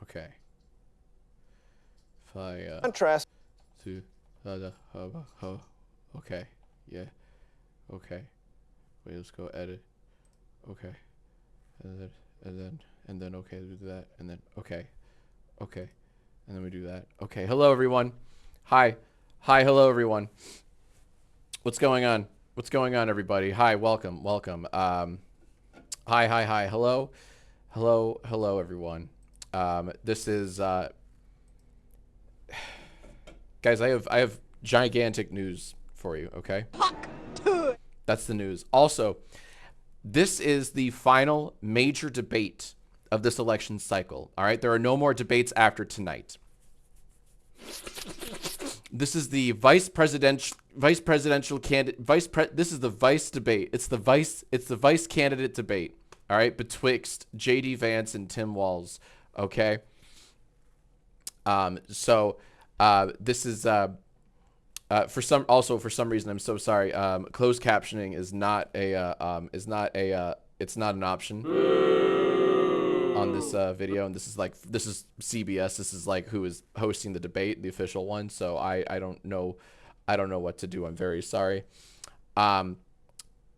Okay. If I Contrast. to okay. Yeah. Okay. Wait, let's go edit. Okay. And then okay, do that. And then okay. Okay. And then we do that. Okay. Hello everyone. Hi. Hi, hello everyone. What's going on? What's going on, everybody? Hi, welcome, welcome. Hi. Hello. Hello everyone. This is guys, I have gigantic news for you, okay? That's the news. Also, this is the final major debate of this election cycle. All right, there are no more debates after tonight. This is the vice presidential candidate. This is the vice debate. It's the vice candidate debate. All right, betwixt JD Vance and Tim Walz. Okay. This is for some reason, I'm so sorry. Closed captioning is not an option on this video, and this is CBS. This is like who is hosting the debate, the official one. So I don't know what to do. I'm very sorry.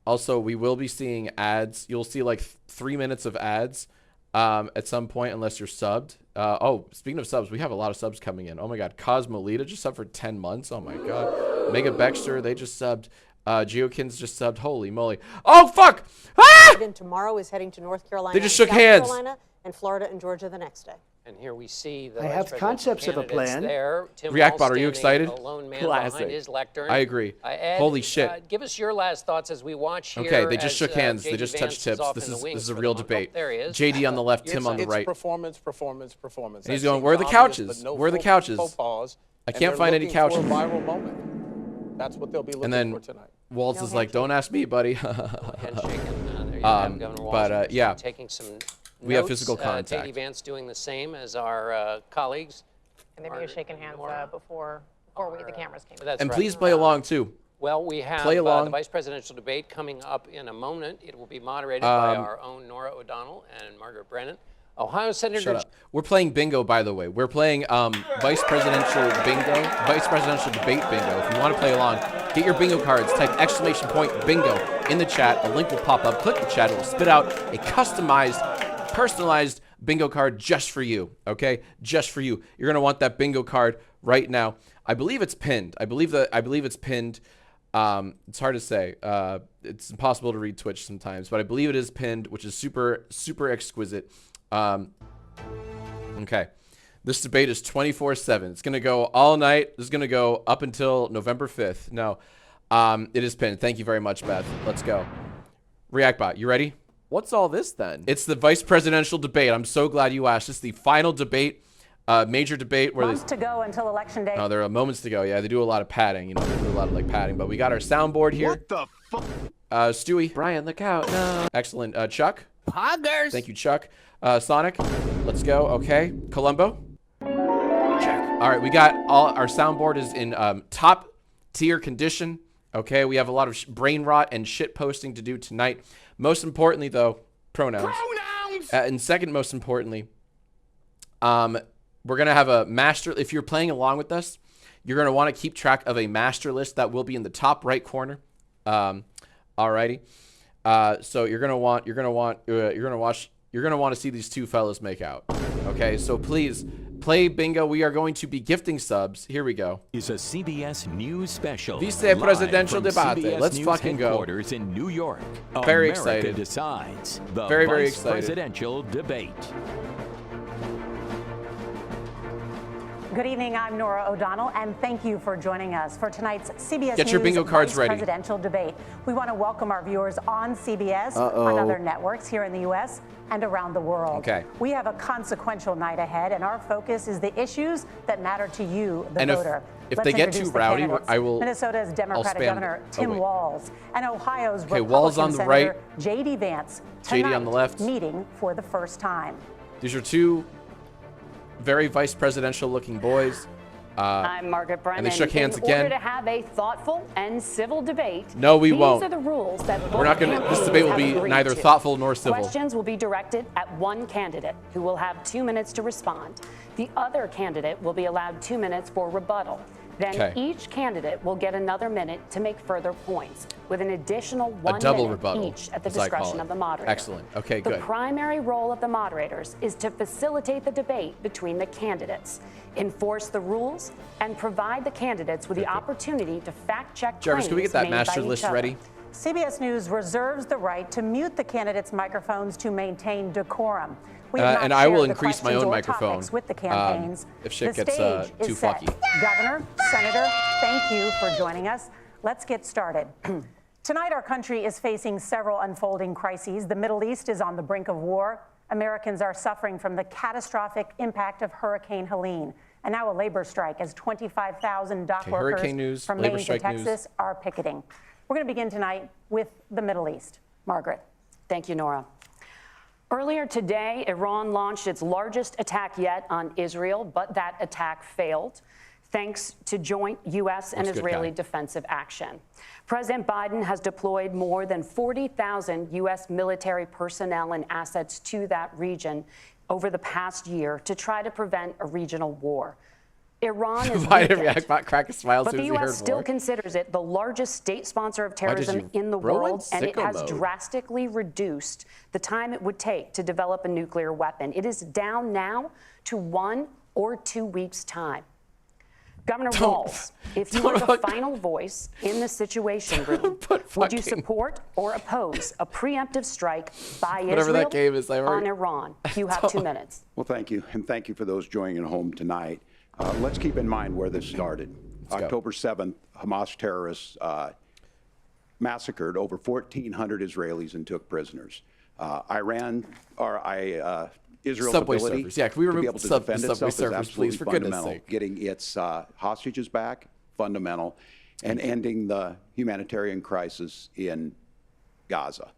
Also, we will be seeing ads. You'll see like 3 minutes of ads at some point, unless you're subbed. Oh, speaking of subs, we have a lot of subs coming in. Oh my God, Cosmolita just subbed for 10 months. Oh my God, Mega Bexter, they just subbed. Geokins just subbed. Holy moly! Oh fuck! Ah! Tomorrow is heading to North Carolina. They just shook hands. Carolina and Florida and Georgia the next day. And here we see the I have concepts of a plan. There. Reactbot, are you excited? Classic. His lectern. I agree. Ed, holy shit. Give us your last thoughts as we watch here. Okay, they just shook hands. JD They just Vance touched tips. off This in the is wings a for real the month. debate. Oh, there he is. JD on the left, Tim on the right. Performance. And he's going, where are the couches? Where are the couches? I can't find any couches. For a viral moment. That's what they'll be looking for tonight. Walz is like, don't ask me, buddy. Yeah. Taking some we have physical contact. JD Vance doing the same as our colleagues. And they were shaking hands before the cameras came. That's and right. please play along too. Well, we have the vice presidential debate coming up in a moment. It will be moderated by our own Nora O'Donnell and Margaret Brennan. Ohio Senator. Shut up. We're playing bingo, by the way. We're playing vice presidential bingo, vice presidential debate bingo. If you want to play along, get your bingo cards. Type ! bingo in the chat. A link will pop up. Click the chat. It will spit out a customized, personalized bingo card just for you. Okay, just for you. You're gonna want that bingo card right now. I believe it's pinned. I believe it's pinned. It's hard to say. It's impossible to read Twitch sometimes, but I believe it is pinned, which is super exquisite. Okay, this debate is 24/7. It's gonna go all night. This is gonna go up until November 5th. No, it is pinned. Thank you very much, Beth. Let's go. Reactbot, you ready? What's all this then? It's the vice presidential debate. I'm so glad you asked. It's the final debate, major debate. Where months to go until election day. No, there are moments to go. Yeah, they do a lot of padding. You know, they do a lot of like padding. But we got our soundboard here. What the fuck? Stewie. Brian, look out. No. Excellent. Chuck. Poggers. Thank you, Chuck. Sonic. Let's go. Okay. Columbo. Check. All right, we got our soundboard is in top tier condition. Okay, we have a lot of brain rot and shit posting to do tonight. Most importantly, though, pronouns. And second most importantly, we're going to have a master. If you're playing along with us, you're going to want to keep track of a master list that will be in the top right corner. Alrighty. So you're going to want to see these two fellas make out. Okay, so please play bingo. We are going to be gifting subs. Here we go. Is a CBS News special. Vice presidential debate. CBS Let's News fucking go. Headquarters in New York. Very America excited. Decides. The Very vice excited. Presidential debate. Good evening, I'm Nora O'Donnell, and thank you for joining us for tonight's CBS Get your News bingo cards ready. presidential debate. We want to welcome our viewers on CBS, on other networks here in the U.S. and around the world. Okay. We have a consequential night ahead, and our focus is the issues that matter to you, the voter. If Let's they get introduce too the rowdy, candidates. I will. Minnesota's Democratic Governor Tim Walz and Ohio's Okay, Republican Walz on the Senator right. JD Vance JD on the left. meeting for the first time. These are two very vice presidential looking boys. I'm Margaret Brennan. And they shook hands in again. order to have a thoughtful and civil debate, No, we these won't. are the rules that We're not going to. This debate will be neither thoughtful nor civil. Questions will be directed at one candidate who will have 2 minutes to respond. The other candidate will be allowed 2 minutes for rebuttal. Then each candidate will get another minute to make further points, with an additional 1 double minute rebuttal, each at the as I call discretion it. of the moderator. Excellent. Okay, good. The primary role of the moderators is to facilitate the debate between the candidates, enforce the rules, and provide the candidates with the opportunity to fact-check Jarvis, claims can we get that made by master each list other. ready? CBS News reserves the right to mute the candidates' microphones to maintain decorum. We have not and I will shared the increase my questions own or microphone topics with the campaigns. if shit The gets stage is too set. fucky. Governor, Senator, thank you for joining us. Let's get started. Tonight, our country is facing several unfolding crises. The Middle East is on the brink of war. Americans are suffering from the catastrophic impact of Hurricane Helene. And now a labor strike as 25,000 dock workers hurricane news, from labor Maine to strike news. Texas are picketing. We're going to begin tonight with the Middle East. Margaret. Thank you, Nora. Earlier today, Iran launched its largest attack yet on Israel, but that attack failed, thanks to joint U.S. and Israeli defensive action. President Biden has deployed more than 40,000 U.S. military personnel and assets to that region over the past year to try to prevent a regional war. Iran is weakened, crack a smile but the U.S. still considers it the largest state sponsor of terrorism in the world, and it has drastically reduced the time it would take to develop a nuclear weapon. It is down now to 1 or 2 weeks' time. Governor Walz, if you were the final voice in the Situation Room, would you support or oppose a preemptive strike by Israel on Iran? You have 2 minutes. Well, thank you, and thank you for those joining at home tonight. Let's keep in mind where this started. October 7th, Hamas terrorists massacred over 1,400 Israelis and took prisoners. Israel's subway ability surfers. Yeah, can we remove to be able to defend subway itself is surfers, absolutely please, for goodness fundamental. sake. Getting its hostages back, fundamental, and ending the humanitarian crisis in Gaza.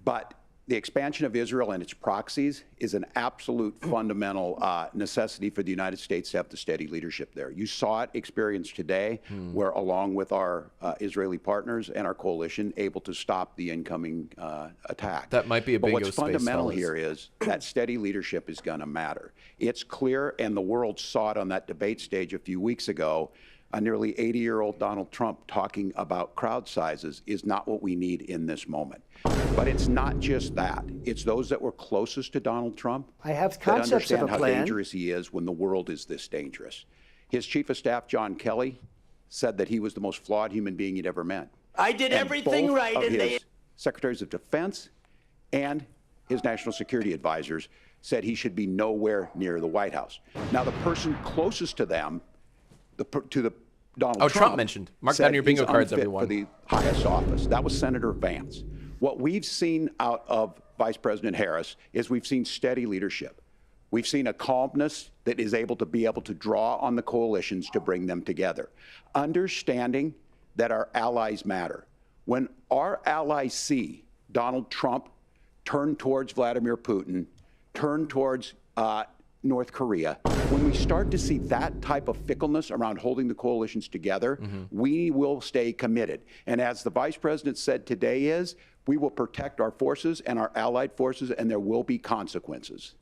But the expansion of Israel and its proxies is an absolute fundamental necessity for the United States to have the steady leadership there. You saw it experienced today, where along with our Israeli partners and our coalition, able to stop the incoming attack. That might be a bingo But what's space, fundamental fellas. here is that steady leadership is going to matter. It's clear, and the world saw it on that debate stage a few weeks ago. A nearly 80-year-old Donald Trump talking about crowd sizes is not what we need in this moment. But it's not just that. It's those that were closest to Donald Trump I have that concepts of understand a how plan. dangerous he is when the world is this dangerous. His chief of staff, John Kelly, said that he was the most flawed human being he'd ever met. I did And everything both right, of and his secretaries of defense and his national security advisors said he should be nowhere near the White House. Now, the person closest to them, Donald Trump mentioned. Mark that on your bingo cards, everyone. For the highest office. That was Senator Vance. What we've seen out of Vice President Harris is we've seen steady leadership. We've seen a calmness that is able to draw on the coalitions to bring them together. Understanding that our allies matter. When our allies see Donald Trump turn towards Vladimir Putin, turn towards North Korea, when we start to see that type of fickleness around holding the coalitions together, we will stay committed. And as the Vice President said today we will protect our forces and our allied forces, and there will be consequences.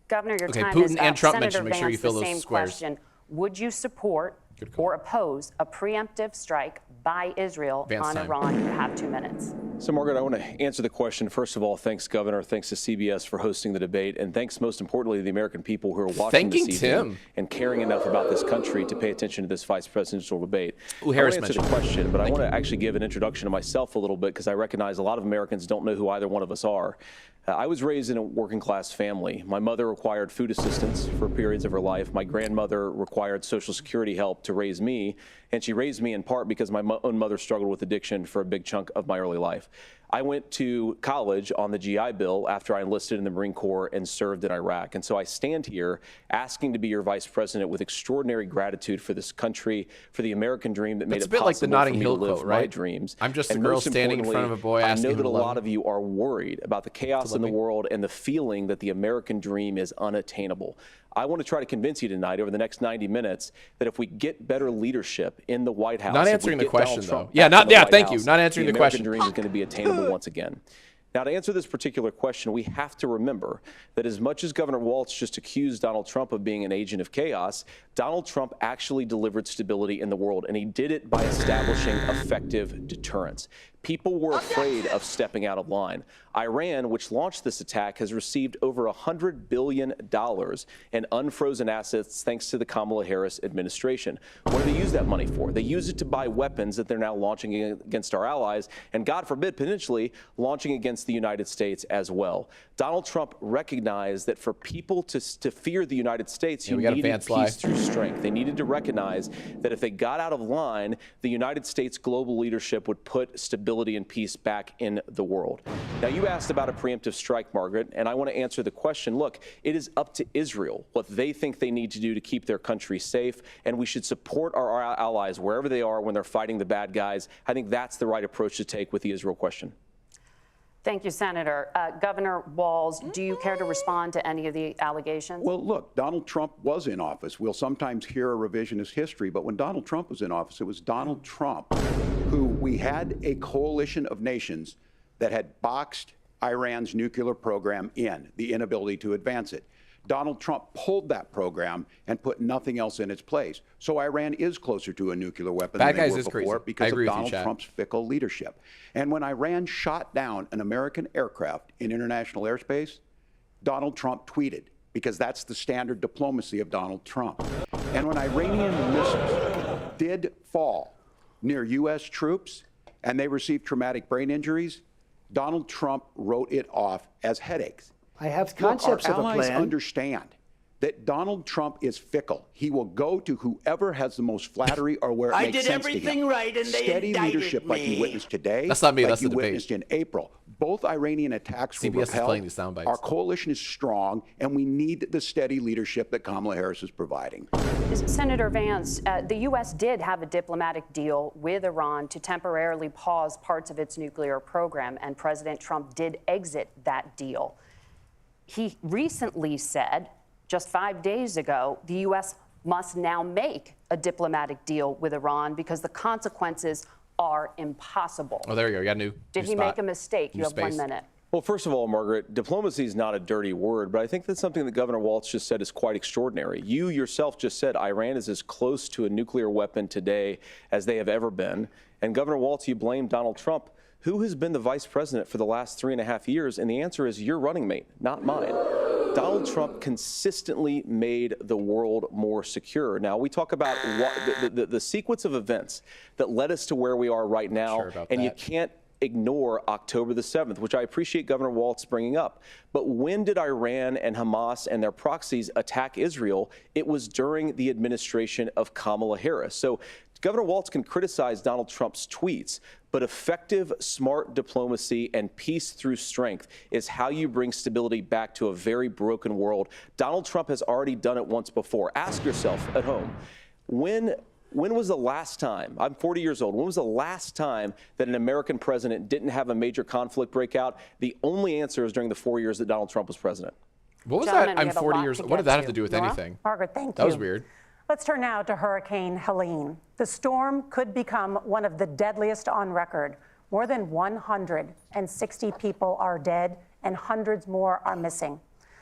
Governor, your time Putin is up. and Trump Senator mentioned. Make sure you Vance, fill the those same squares. question. Would you support or oppose a preemptive strike by Israel Vance on time. Iran? You have 2 minutes. So, Margaret, I want to answer the question. First of all, thanks, Governor. Thanks to CBS for hosting the debate. And thanks, most importantly, to the American people who are watching Thanking this evening Tim. and caring enough about this country to pay attention to this vice presidential debate. Ooh, Harris I want to answer the mentioned. question, but I want to actually give an introduction to myself a little bit because I recognize a lot of Americans don't know who either one of us are. I was raised in a working-class family. My mother required food assistance for periods of her life. My grandmother required Social Security help to raise me, and she raised me in part because my own mother struggled with addiction for a big chunk of my early life. I went to college on the GI Bill after I enlisted in the Marine Corps and served in Iraq. And so I stand here asking to be your vice president with extraordinary gratitude for this country, for the American dream that made That's it a bit like the possible Notting for me Hill to live quote, my right? dreams. I'm just a And girl most standing in front of a boy asking I know him that to a love lot me. of you are worried about the chaos in the world and the feeling that the American dream is unattainable. I want to try to convince you tonight over the next 90 minutes that if we get better leadership in the White House, not if answering we the get Donald question, Trump though. Yeah, back in the White thank you. House, Not answering the American question. dream is going to be attainable once again. Now, to answer this particular question, we have to remember that as much as Governor Walz just accused Donald Trump of being an agent of chaos, Donald Trump actually delivered stability in the world, and he did it by establishing effective deterrence. People were afraid of stepping out of line. Iran, which launched this attack, has received over $100 billion in unfrozen assets thanks to the Kamala Harris administration. What do they use that money for? They use it to buy weapons that they're now launching against our allies, and God forbid, potentially launching against the United States as well. Donald Trump recognized that for people to fear the United States, you needed peace through strength. They needed to recognize that if they got out of line, the United States global leadership would put stability and peace back in the world. Now, you asked about a preemptive strike, Margaret, and I want to answer the question. Look, it is up to Israel what they think they need to do to keep their country safe, and we should support our allies wherever they are when they're fighting the bad guys. I think that's the right approach to take with the Israel question. Thank you, Senator. Governor Walz, do you care to respond to any of the allegations? Well, look, Donald Trump was in office. We'll sometimes hear a revisionist history, but when Donald Trump was in office, it was Donald Trump who we had a coalition of nations that had boxed Iran's nuclear program in, the inability to advance it. Donald Trump pulled that program and put nothing else in its place. So Iran is closer to a nuclear weapon than they were before because of Donald Trump's fickle leadership. And when Iran shot down an American aircraft in international airspace, Donald Trump tweeted, because that's the standard diplomacy of Donald Trump. And when Iranian missiles did fall near U.S. troops and they received traumatic brain injuries, Donald Trump wrote it off as headaches. I have concepts of a plan. Our allies understand that Donald Trump is fickle. He will go to whoever has the most flattery or where it makes sense to him. I did everything right, and they Steady indicted leadership me. like you witnessed today, That's not me, like that's you the debate. witnessed in April. Both Iranian attacks were CBS is playing repelled. these sound bites. Our coalition is strong, and we need the steady leadership that Kamala Harris is providing. Senator Vance, the U.S. did have a diplomatic deal with Iran to temporarily pause parts of its nuclear program, and President Trump did exit that deal. He recently said, just 5 days ago, the U.S. must now make a diplomatic deal with Iran because the consequences are impossible. Oh, there you go. You got a new Did he make a mistake? You have 1 minute. Well, first of all, Margaret, diplomacy is not a dirty word, but I think that's something that Governor Walz just said is quite extraordinary. You yourself just said Iran is as close to a nuclear weapon today as they have ever been. And Governor Walz, you blame Donald Trump. Who has been the vice president for the last 3.5 years? And the answer is your running mate, not mine. Donald Trump consistently made the world more secure. Now, we talk about the sequence of events that led us to where we are right now, and you can't ignore October the 7th, which I appreciate Governor Walz bringing up. But when did Iran and Hamas and their proxies attack Israel? It was during the administration of Kamala Harris. So Governor Walz can criticize Donald Trump's tweets, but effective, smart diplomacy and peace through strength is how you bring stability back to a very broken world. Donald Trump has already done it once before. Ask yourself at home, when was the last time, I'm 40 years old, when was the last time that an American president didn't have a major conflict break out? The only answer is during the 4 years that Donald Trump was president. What was Gentlemen, that? I'm 40 years old. What did that have to do with Nora? anything? Margaret, thank you. That was weird. Let's turn now to Hurricane Helene. The storm could become one of the deadliest on record. More than 160 people are dead and hundreds more are missing.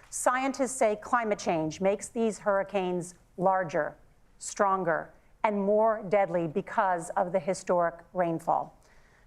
Scientists say climate change makes these hurricanes larger, stronger, and more deadly because of the historic rainfall.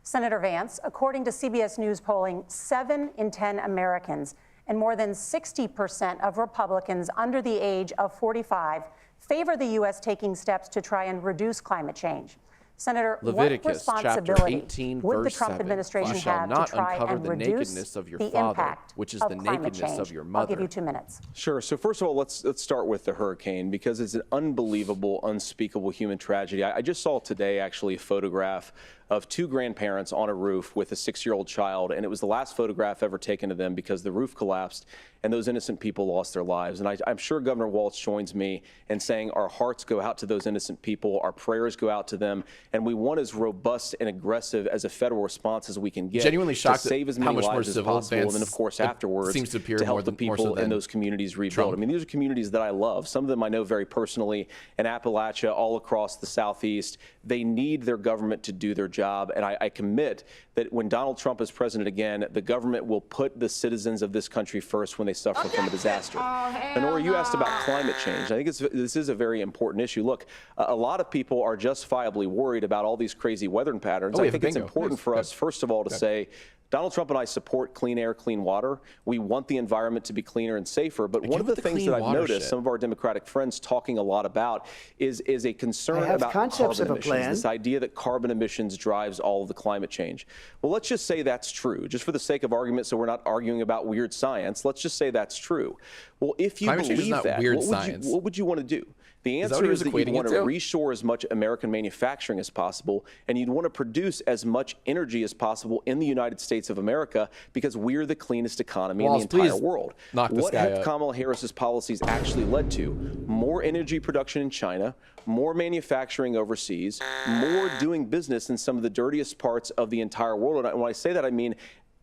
Senator Vance, according to CBS News polling, 7 in 10 Americans and more than 60% of Republicans under the age of 45 favor the U.S. taking steps to try and reduce climate change. Senator, Leviticus, what responsibility chapter 18, would the verse Trump 7. administration You shall have not to try uncover and the reduce nakedness of your the father, impact which is of the climate nakedness change? of your I'll mother. give you 2 minutes. Sure. So first of all, let's start with the hurricane because it's an unbelievable, unspeakable human tragedy. I just saw today actually a photograph of 2 grandparents on a roof with a 6-year-old child, and it was the last photograph ever taken of them because the roof collapsed and those innocent people lost their lives. And I'm sure Governor Walz joins me in saying our hearts go out to those innocent people, our prayers go out to them, and we want as robust and aggressive as a federal response as we can get. Genuinely shocked to save as many lives as possible, and then of course afterwards seems to appear help the people in those communities rebuild. I mean, these are communities that I love. Some of them I know very personally in Appalachia, all across the Southeast. They need their government to do their job, and I commit that when Donald Trump is president again, the government will put the citizens of this country first when they suffer from a disaster. And Nora, you asked about climate change. I think this is a very important issue. Look, a lot of people are justifiably worried about all these crazy weather patterns. I think it's important for us, first of all, to say, Donald Trump and I support clean air, clean water. We want the environment to be cleaner and safer. But one of the things that I've noticed some of our Democratic friends talking a lot about is a concern about carbon emissions, this idea that carbon emissions drives all of the climate change. Well, let's just say that's true, just for the sake of argument, so we're not arguing about weird science. Let's just say that's true. Well, if you believe that, what would you want to do? The answer is that you'd want to reshore as much American manufacturing as possible, and you'd want to produce as much energy as possible in the United States of America because we're the cleanest economy in the entire world. What have Kamala Harris's policies actually led to? More energy production in China, more manufacturing overseas, more doing business in some of the dirtiest parts of the entire world. And when I say that, I mean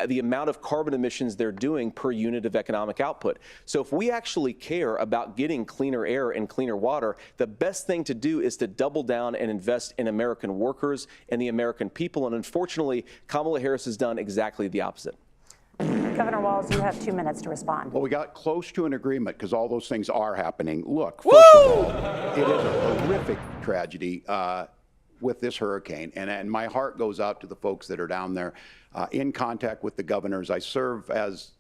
the amount of carbon emissions they're doing per unit of economic output. So if we actually care about getting cleaner air and cleaner water, the best thing to do is to double down and invest in American workers and the American people. And unfortunately, Kamala Harris has done exactly the opposite. Governor Walz, you have 2 minutes to respond. Well, we got close to an agreement because all those things are happening. Look, first of all, it is a horrific tragedy with this hurricane, and my heart goes out to the folks that are down there in contact with the governors. I serve as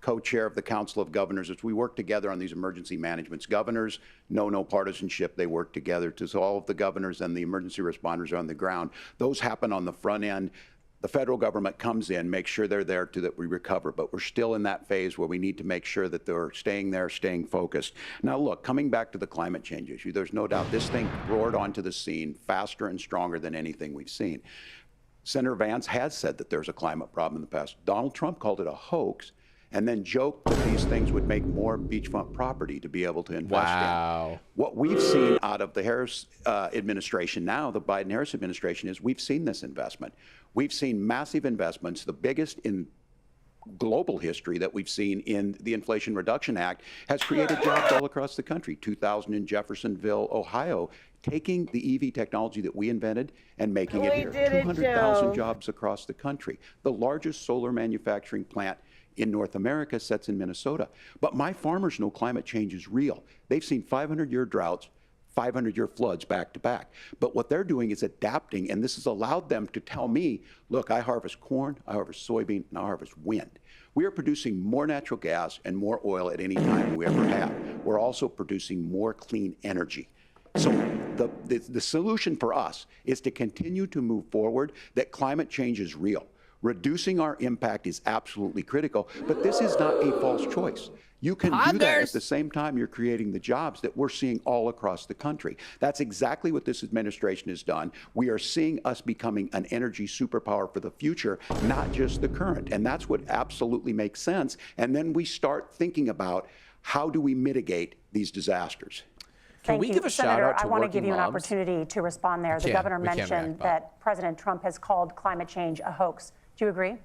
co-chair of the Council of Governors as we work together on these emergency managements. Governors know no partisanship. They work together so all of the governors and the emergency responders are on the ground. Those happen on the front end. The federal government comes in, makes sure they're there so that we recover, but we're still in that phase where we need to make sure that they're staying there, staying focused. Now look, coming back to the climate change issue, there's no doubt this thing roared onto the scene faster and stronger than anything we've seen. Senator Vance has said that there's a climate problem in the past. Donald Trump called it a hoax and then joked that these things would make more beachfront property to be able to invest in. What we've seen out of the Harris administration now, the Biden-Harris administration, is we've seen this investment. We've seen massive investments, the biggest in global history that we've seen in the Inflation Reduction Act, has created jobs all across the country. 2,000 in Jeffersonville, Ohio, taking the EV technology that we invented and making it here. 200,000 jobs across the country. The largest solar manufacturing plant in North America sits in Minnesota. But my farmers know climate change is real. They've seen 500-year droughts, 500-year floods back to back. But what they're doing is adapting, and this has allowed them to tell me, look, I harvest corn, I harvest soybean, and I harvest wind. We are producing more natural gas and more oil at any time than we ever have. We're also producing more clean energy. So the solution for us is to continue to move forward, that climate change is real. Reducing our impact is absolutely critical, but this is not a false choice. You can do that at the same time you're creating the jobs that we're seeing all across the country. That's exactly what this administration has done. We are seeing us becoming an energy superpower for the future, not just the current. And that's what absolutely makes sense. And then we start thinking about how do we mitigate these disasters. Can we give a shout out to I want to give you an opportunity to respond there. The governor mentioned that President Trump has called climate change a hoax. Do you agree?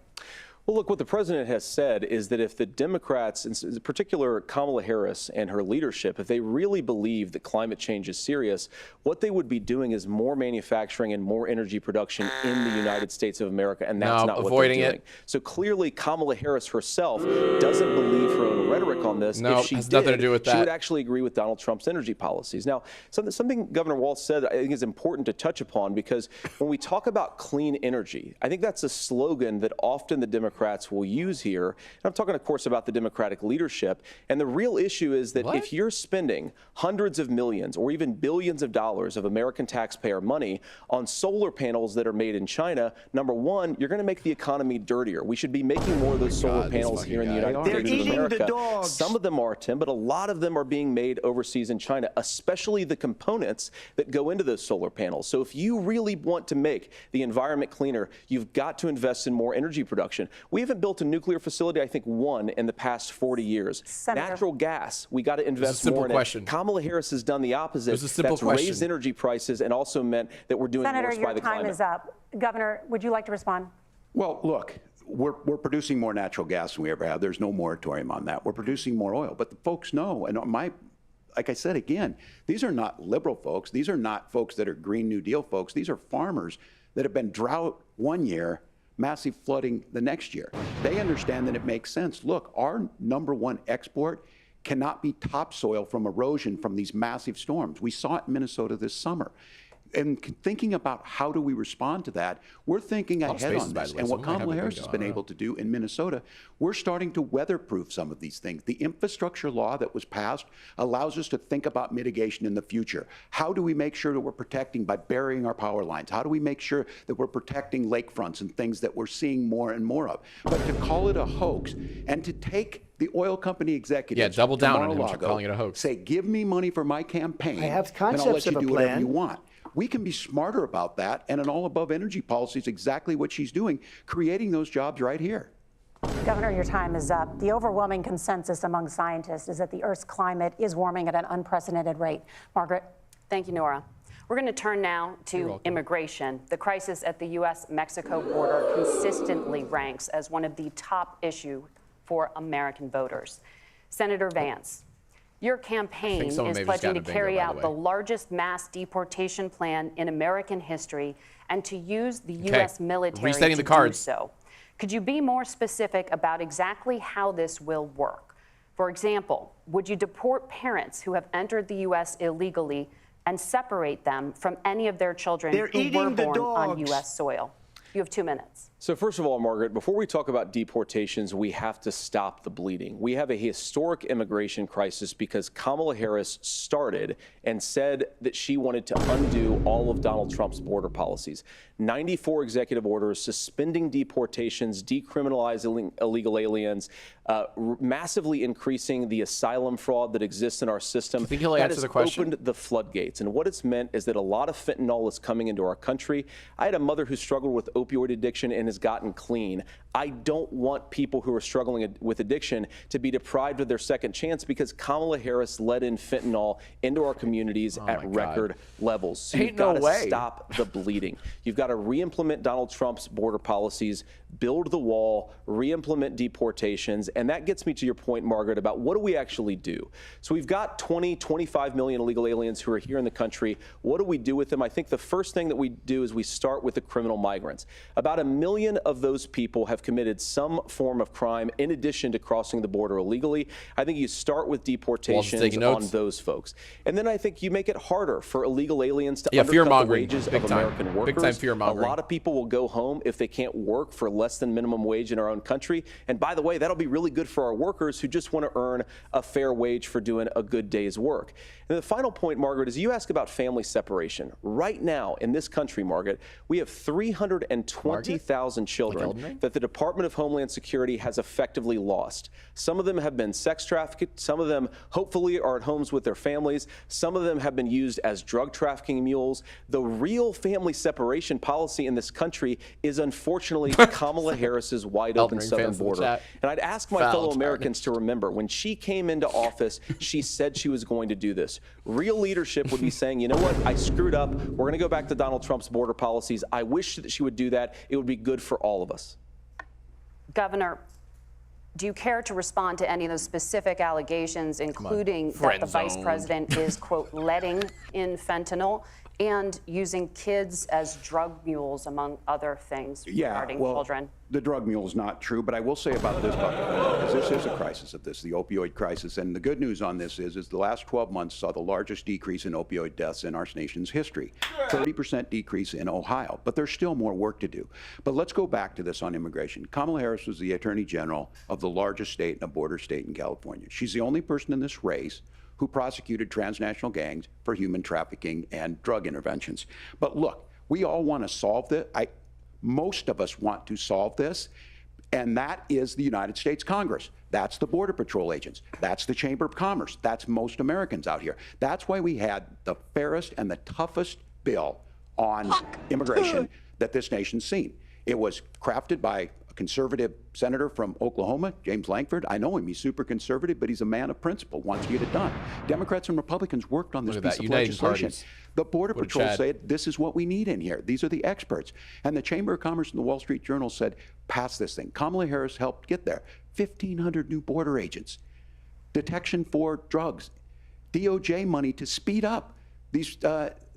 Well, look, what the president has said is that if the Democrats, in particular Kamala Harris and her leadership, if they really believe that climate change is serious, what they would be doing is more manufacturing and more energy production in the United States of America, and that's not what they're doing. So clearly, Kamala Harris herself doesn't believe her own rhetoric on this. No, if she has did, nothing to do with that. She would actually agree with Donald Trump's energy policies. Now, something Governor Walz said I think is important to touch upon, because when we talk about clean energy, I think that's a slogan that often the Democrats Democrats will use here. And I'm talking, of course, about the Democratic leadership. And the real issue is that if you're spending hundreds of millions or even billions of dollars of American taxpayer money on solar panels that are made in China, number one, you're going to make the economy dirtier. We should be making more of those solar panels here in the United States of America. Some of them are, Tim, but a lot of them are being made overseas in China, especially the components that go into those solar panels. So if you really want to make the environment cleaner, you've got to invest in more energy production. We haven't built a nuclear facility, I think, one in the past 40 years. Natural gas, we got to invest more in it. Kamala Harris has done the opposite. That's raised energy prices and also meant that we're doing worse by the climate. Senator, your time is up. Governor, would you like to respond? Well, look, we're producing more natural gas than we ever have. There's no moratorium on that. We're producing more oil. But the folks know, and like I said again, these are not liberal folks. These are not folks that are Green New Deal folks. These are farmers that have been drought one year, massive flooding the next year. They understand that it makes sense. Look, our #1 export cannot be topsoil from erosion from these massive storms. We saw it in Minnesota this summer. And thinking about how do we respond to that, we're thinking ahead on this. And what Kamala Harris has been able to do in Minnesota, we're starting to weatherproof some of these things. The infrastructure law that was passed allows us to think about mitigation in the future. How do we make sure that we're protecting by burying our power lines? How do we make sure that we're protecting lakefronts and things that we're seeing more and more of? But to call it a hoax and to take the oil company executives, double down on him calling it a hoax. Say, give me money for my campaign, I have and I'll let concepts you of a do whatever plan. you want. We can be smarter about that, and an all-above energy policy is exactly what she's doing, creating those jobs right here. Governor, your time is up. The overwhelming consensus among scientists is that the Earth's climate is warming at an unprecedented rate. Margaret? Thank you, Nora. We're going to turn now to immigration. The crisis at the U.S.-Mexico border consistently ranks as one of the top issues for American voters. Senator Vance, your campaign is pledging to carry out the largest mass deportation plan in American history and to use the U.S. military to do so. Could you be more specific about exactly how this will work? For example, would you deport parents who have entered the U.S. illegally and separate them from any of their children who were born on U.S. soil? You have 2 minutes. So first of all, Margaret, before we talk about deportations, we have to stop the bleeding. We have a historic immigration crisis because Kamala Harris started and said that she wanted to undo all of Donald Trump's border policies. 94 executive orders suspending deportations, decriminalizing illegal aliens, massively increasing the asylum fraud that exists in our system. I think he'll answer the question. Opened the floodgates. And what it's meant is that a lot of fentanyl is coming into our country. I had a mother who struggled with opioid addiction and has gotten clean. I don't want people who are struggling with addiction to be deprived of their second chance because Kamala Harris let in fentanyl into our communities at record levels. So you've got to stop the bleeding. You've got to re-implement Donald Trump's border policies, build the wall, re-implement deportations. And that gets me to your point, Margaret, about what do we actually do? So we've got 25 million illegal aliens who are here in the country. What do we do with them? I think the first thing that we do is we start with the criminal migrants. About 1 million of those people have committed some form of crime in addition to crossing the border illegally. I think you start with deportations on those folks. And then I think you make it harder for illegal aliens to undercut the wages of American workers. Big time fear-mongering. A lot of people will go home if they can't work for less than minimum wage in our own country. And by the way, that'll be really good for our workers who just want to earn a fair wage for doing a good day's work. And the final point, Margaret, is you ask about family separation. Right now in this country, Margaret, we have 320,000 children that the Department of Homeland Security has effectively lost. Some of them have been sex trafficked. Some of them hopefully are at homes with their families. Some of them have been used as drug trafficking mules. The real family separation policy in this country is unfortunately Kamala Harris's wide open southern border. And I'd ask my fellow Americans to remember when she came into office, she said she was going to do this. Real leadership would be saying, you know what, I screwed up. We're going to go back to Donald Trump's border policies. I wish that she would do that. It would be good for all of us. Governor, do you care to respond to any of those specific allegations, including that the vice president is, quote, letting in fentanyl and using kids as drug mules, among other things regarding children? The drug mule is not true, but I will say about this, because this is a crisis of this, the opioid crisis. And the good news on this is the last 12 months saw the largest decrease in opioid deaths in our nation's history, 30% decrease in Ohio. But there's still more work to do. But let's go back to this on immigration. Kamala Harris was the Attorney General of the largest state and a border state in California. She's the only person in this race who prosecuted transnational gangs for human trafficking and drug interventions. But look, we all want to solve this. Most of us want to solve this, and that is the United States Congress. That's the Border Patrol agents. That's the Chamber of Commerce. That's most Americans out here. That's why we had the fairest and the toughest bill on immigration that this nation's seen. It was crafted by a conservative senator from Oklahoma, James Lankford. I know him. He's super conservative, but he's a man of principle, wants to get it done. Democrats and Republicans worked on this piece of legislation. The Border Patrol said, this is what we need in here. These are the experts. And the Chamber of Commerce and the Wall Street Journal said, pass this thing. Kamala Harris helped get there. 1,500 new border agents, detection for drugs, DOJ money to speed up these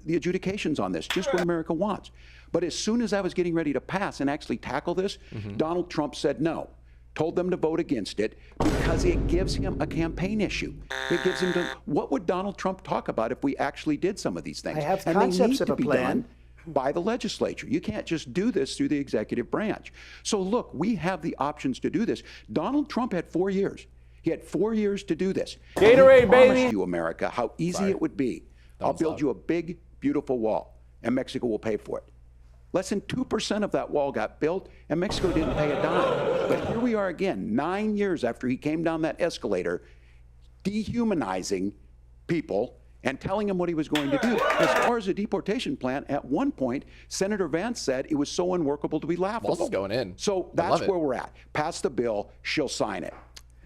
the adjudications on this, just what America wants. But as soon as I was getting ready to pass and actually tackle this, Donald Trump said no, told them to vote against it because it gives him a campaign issue. It gives him what would Donald Trump talk about if we actually did some of these things? I have and concepts they need of to a be plan. done by the legislature. You can't just do this through the executive branch. So look, we have the options to do this. Donald Trump had 4 years. He had 4 years to do this. Gatorade, I promised you, America, how easy it would be. I'll build you a big, beautiful wall, and Mexico will pay for it. Less than 2% of that wall got built, and Mexico didn't pay a dime. But here we are again, 9 years after he came down that escalator, dehumanizing people and telling them what he was going to do. As far as the deportation plan, at one point, Senator Vance said it was so unworkable to be laughable. Walls is going in. So that's where we're at. Pass the bill, she'll sign it.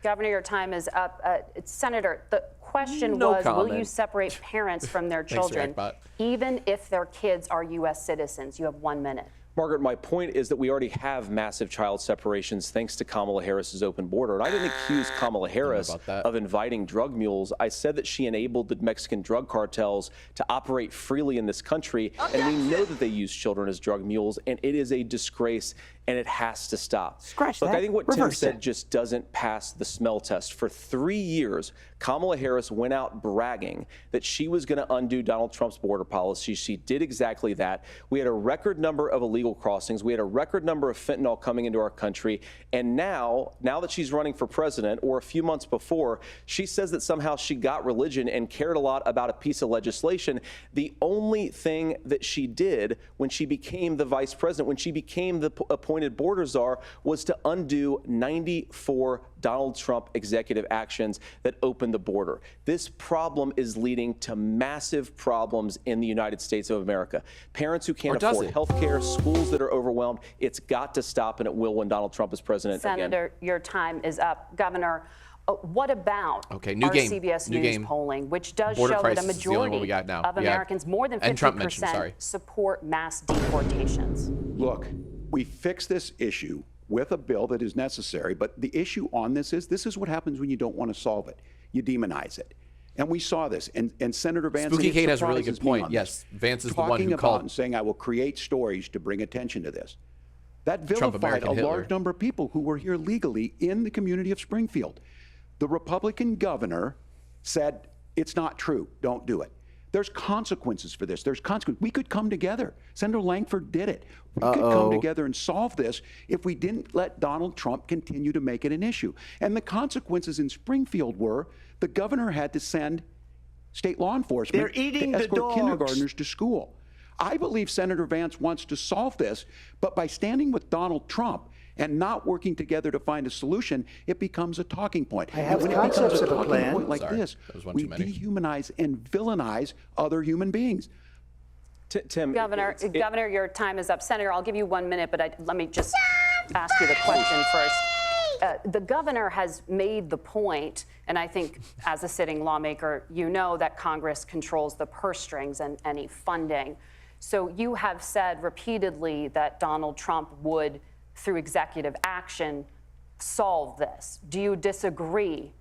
Governor, your time is up. Senator, the question was, will you separate parents from their children, even if their kids are U.S. citizens? You have 1 minute. Margaret, my point is that we already have massive child separations thanks to Kamala Harris's open border. And I didn't accuse Kamala Harris of inviting drug mules. I said that she enabled the Mexican drug cartels to operate freely in this country. And we know that they use children as drug mules. And it is a disgrace. And it has to stop. Look, I think what Tim said just doesn't pass the smell test. For 3 years, Kamala Harris went out bragging that she was going to undo Donald Trump's border policy. She did exactly that. We had a record number of illegal crossings. We had a record number of fentanyl coming into our country. And now that she's running for president, or a few months before, she says that somehow she got religion and cared a lot about a piece of legislation. The only thing that she did when she became the vice president, when she became the appointed border czar, was to undo 94 Donald Trump executive actions that opened the border. This problem is leading to massive problems in the United States of America. Parents who can't afford health care, schools that are overwhelmed. It's got to stop, and it will when Donald Trump is president again. Senator, your time is up. Governor, what about our CBS News polling, which does show that a majority of Americans, more than 50%, support mass deportations? Look, we fix this issue with a bill that is necessary, but the issue on this is what happens when you don't want to solve it. You demonize it. And we saw this, and Senator Vance— Spooky Kate has a really good point. Yes, Vance is the one who called and saying, I will create stories to bring attention to this. That vilified a large number of people who were here legally in the community of Springfield. The Republican governor said, it's not true, don't do it. There's consequences for this. There's consequences. We could come together. Senator Lankford did it. We could come together and solve this if we didn't let Donald Trump continue to make it an issue. And the consequences in Springfield were the governor had to send state law enforcement to escort kindergartners to school. I believe Senator Vance wants to solve this, but by standing with Donald Trump and not working together to find a solution, it becomes a talking point. I have concepts of a plan. Point like this, we dehumanize and villainize other human beings. Tim, Governor, your time is up. Senator, I'll give you 1 minute, but let me just ask you the question first. The governor has made the point, and I think as a sitting lawmaker, you know that Congress controls the purse strings and any funding. So you have said repeatedly that Donald Trump would, through executive action, solve this. Do you disagree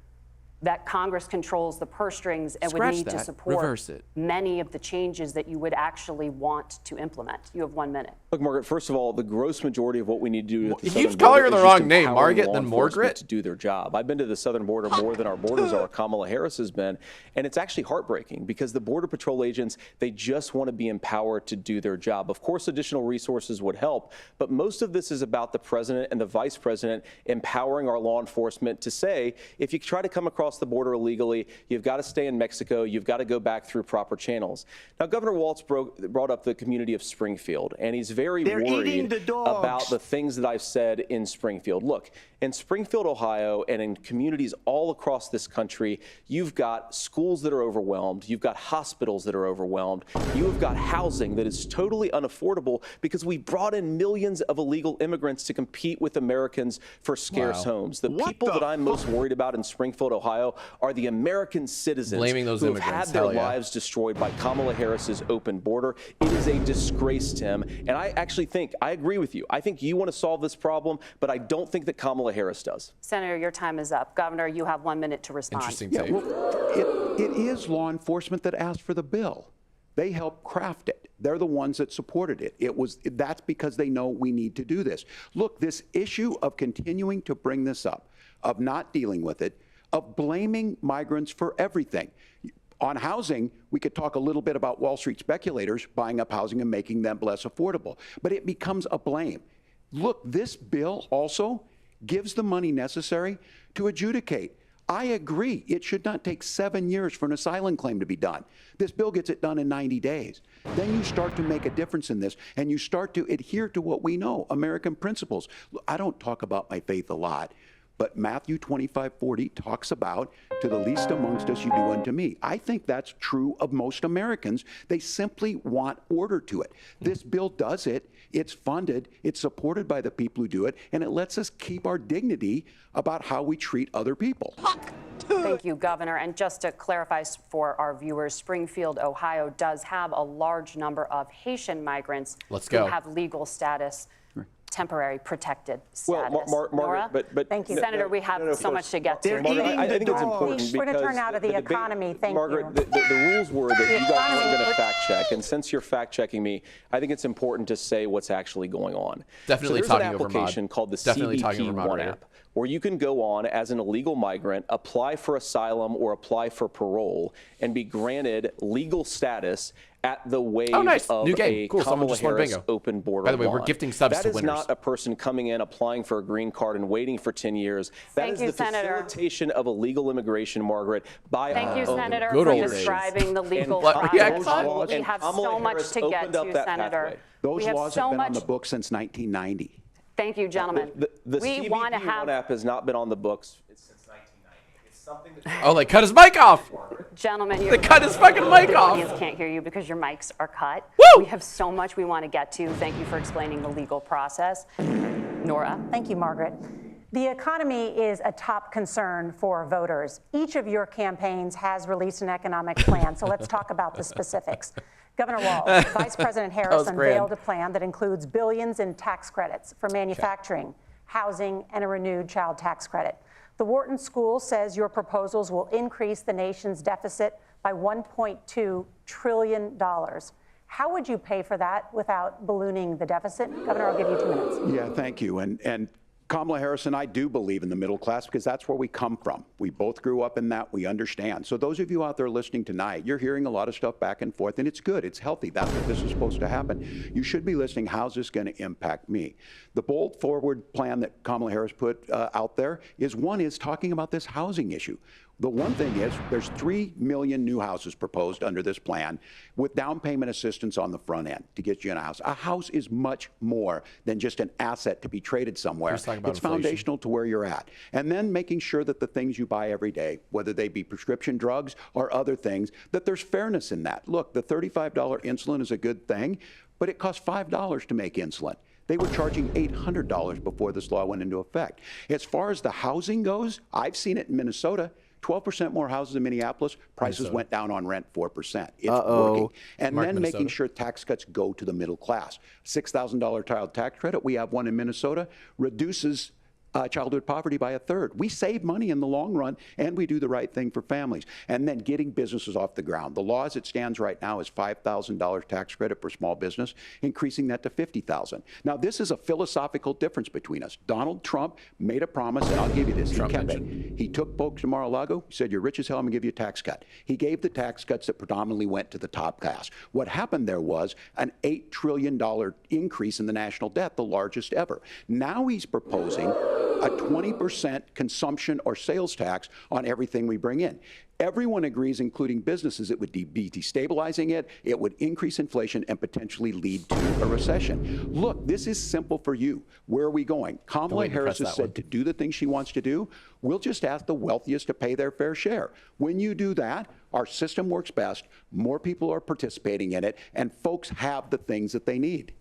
that Congress controls the purse strings and would Scratch need to that. support Reverse it. many of the changes that you would actually want to implement. You have 1 minute. Look, Margaret, first of all, the gross majority of what we need to do at the You southern keep calling her border the is wrong just name, empowering Margaret, law then enforcement Margaret. to do their job. I've been to the southern border more than our borders are. Kamala Harris has been, and it's actually heartbreaking because the Border Patrol agents, they just want to be empowered to do their job. Of course, additional resources would help, but most of this is about the president and the vice president empowering our law enforcement to say, if you try to come across the border illegally, you've got to stay in Mexico, you've got to go back through proper channels. Now, Governor Walz brought up the community of Springfield, and he's very worried about the things that I've said in Springfield. Look, in Springfield, Ohio, and in communities all across this country, you've got schools that are overwhelmed, you've got hospitals that are overwhelmed, you have got housing that is totally unaffordable because we brought in millions of illegal immigrants to compete with Americans for scarce homes. The people that I'm most worried about in Springfield, Ohio, are the American citizens Blaming those who have immigrants. had their Hell yeah. lives destroyed by Kamala Harris's open border. It is a disgrace, Tim. And I actually think, I agree with you. I think you want to solve this problem, but I don't think that Kamala Harris does. Senator, your time is up. Governor, you have 1 minute to respond. Interesting Yeah, take. well, it is law enforcement that asked for the bill. They helped craft it. They're the ones that supported it. That's because they know we need to do this. Look, this issue of continuing to bring this up, of not dealing with it, of blaming migrants for everything. On housing, we could talk a little bit about Wall Street speculators buying up housing and making them less affordable, but it becomes a blame. Look, this bill also gives the money necessary to adjudicate. I agree. It should not take 7 years for an asylum claim to be done. This bill gets it done in 90 days. Then you start to make a difference in this, and you start to adhere to what we know, American principles. I don't talk about my faith a lot, but Matthew 25:40 talks about, to the least amongst us you do unto me. I think that's true of most Americans. They simply want order to it. This bill does it. It's funded. It's supported by the people who do it. And it lets us keep our dignity about how we treat other people. Thank you, Governor. And just to clarify for our viewers, Springfield, Ohio does have a large number of Haitian migrants Let's who go. have legal status, temporary protected Well, status. Margaret, Nora? but Thank you. Senator, we have so much to get to. They're Margaret, eating I the think it's dogs. important We're because gonna turn out of the debate- economy. Thank Margaret, you. the rules were that you guys weren't going to fact check, and since you're fact checking me, I think it's important to say what's actually going on. Definitely so there's talking an over Mod. application called the Definitely talking CBP over One moderator. app, where you can go on as an illegal migrant, apply for asylum or apply for parole, and be granted legal status at the wave Oh, nice. of New game. a Cool. Someone Kamala just won Harris bingo. open border By the way, we're law. gifting subs That to is winners. not a person coming in, applying for a green card and waiting for 10 years. That Thank is you, the Senator. facilitation of illegal immigration, Margaret, by Thank you, our own Senator, good for old days. describing the legal What, process. reaction? We have Kamala so much Harris to get opened up to, that Senator. pathway. Those We have laws so have been on much. the books since 1990. Thank you, gentlemen. The we CBP want to One have, app has not been on the books since 1990. It's something that Oh, like cut his mic off. gentlemen, They cut his fucking mic the off. audience can't hear you because your mics are cut. Woo! We have so much we want to get to. Thank you for explaining the legal process. Nora? Thank you, Margaret. The economy is a top concern for voters. Each of your campaigns has released an economic plan, so let's talk about the specifics. Governor Walz, Vice President Harris was grand. unveiled a plan that includes billions in tax credits for manufacturing, housing, and a renewed child tax credit. The Wharton School says your proposals will increase the nation's deficit by $1.2 trillion. How would you pay for that without ballooning the deficit? Governor, I'll give you 2 minutes. Yeah, thank you. And Kamala Harris and I do believe in the middle class because that's where we come from. We both grew up in that. We understand. So those of you out there listening tonight, you're hearing a lot of stuff back and forth, and it's good. It's healthy. That's what this is supposed to happen. You should be listening. How's this going to impact me? The bold forward plan that Kamala Harris put out there is talking about this housing issue. The one thing is there's 3 million new houses proposed under this plan with down payment assistance on the front end to get you in a house. A house is much more than just an asset to be traded somewhere. Let's talk about It's inflation. foundational to where you're at. And then making sure that the things you buy every day, whether they be prescription drugs or other things, that there's fairness in that. Look, the $35 insulin is a good thing, but it costs $5 to make insulin. They were charging $800 before this law went into effect. As far as the housing goes, I've seen it in Minnesota. 12% more houses in Minneapolis. Prices went down on rent 4%. It's working. And Mark then making Minnesota. sure tax cuts go to the middle class. $6,000 child tax credit. We have one in Minnesota. Reduces childhood poverty by a third. We save money in the long run, and we do the right thing for families. And then getting businesses off the ground. The law as it stands right now is $5,000 tax credit for small business, increasing that to $50,000. Now, this is a philosophical difference between us. Donald Trump made a promise, and I'll give you this. He kept it. He took folks to Mar-a-Lago. He said, "You're rich as hell. I'm going to give you a tax cut." He gave the tax cuts that predominantly went to the top class. What happened there was an $8 trillion increase in the national debt, the largest ever. Now he's proposing a 20% consumption or sales tax on everything we bring in. Everyone agrees, including businesses, it would be destabilizing it, it would increase inflation and potentially lead to a recession. Look, this is simple for you. Where are we going? Kamala Harris has said to do the things she wants to do. We'll just ask the wealthiest to pay their fair share. When you do that, our system works best, more people are participating in it, and folks have the things that they need.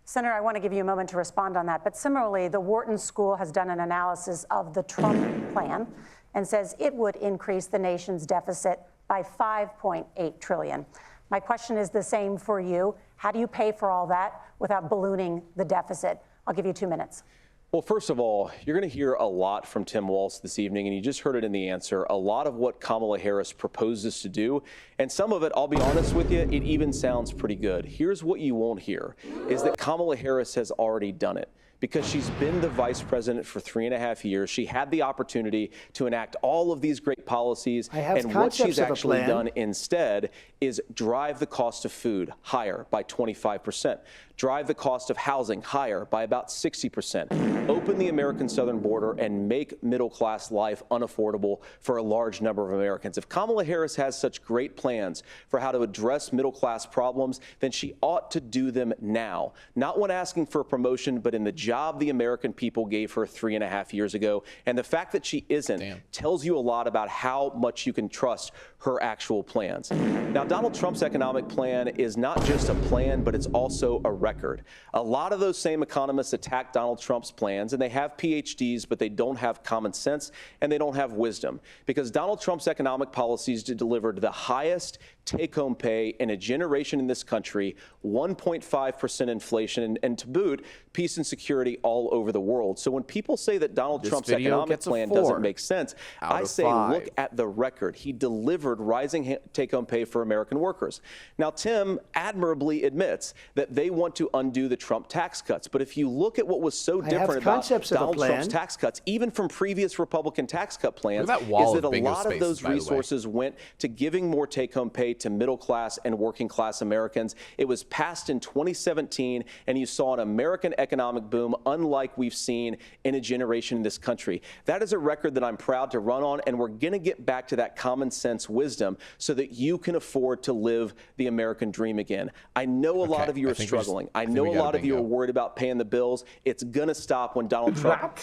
Senator, I want to give you a moment to respond on that. But similarly, the Wharton School has done an analysis of the Trump plan and says it would increase the nation's deficit by $5.8 trillion. My question is the same for you. How do you pay for all that without ballooning the deficit? I'll give you 2 minutes. Well, first of all, you're going to hear a lot from Tim Walz this evening, and you just heard it in the answer, a lot of what Kamala Harris proposes to do. And some of it, I'll be honest with you, it even sounds pretty good. Here's what you won't hear, is that Kamala Harris has already done it. Because she's been the vice president for 3.5 years. She had the opportunity to enact all of these great policies. And what she's actually done instead is drive the cost of food higher by 25%, drive the cost of housing higher by about 60%, open the American southern border and make middle-class life unaffordable for a large number of Americans. If Kamala Harris has such great plans for how to address middle-class problems, then she ought to do them now, not when asking for a promotion, but in the job the American people gave her 3.5 years ago. And the fact that she isn't tells you a lot about how much you can trust her actual plans. Now, Donald Trump's economic plan is not just a plan, but it's also a record. A lot of those same economists attack Donald Trump's plans, and they have PhDs, but they don't have common sense and they don't have wisdom, because Donald Trump's economic policies delivered the highest take-home pay in a generation in this country, 1.5% inflation, and to boot, peace and security all over the world. So when people say that Donald Trump's economic plan doesn't make sense, I say look at the record. He delivered rising take-home pay for American workers. Now, Tim admirably admits that they want to undo the Trump tax cuts. But if you look at what was so different about Donald Trump's tax cuts, even from previous Republican tax cut plans, is that a lot of those resources went to giving more take-home pay to middle-class and working-class Americans. It was passed in 2017, and you saw an American economic boom unlike we've seen in a generation in this country. That is a record that I'm proud to run on, and we're going to get back to that common sense wisdom so that you can afford to live the American dream again. I know a lot of you are struggling. I know a lot of you are worried about paying the bills. It's going to stop when Donald Trump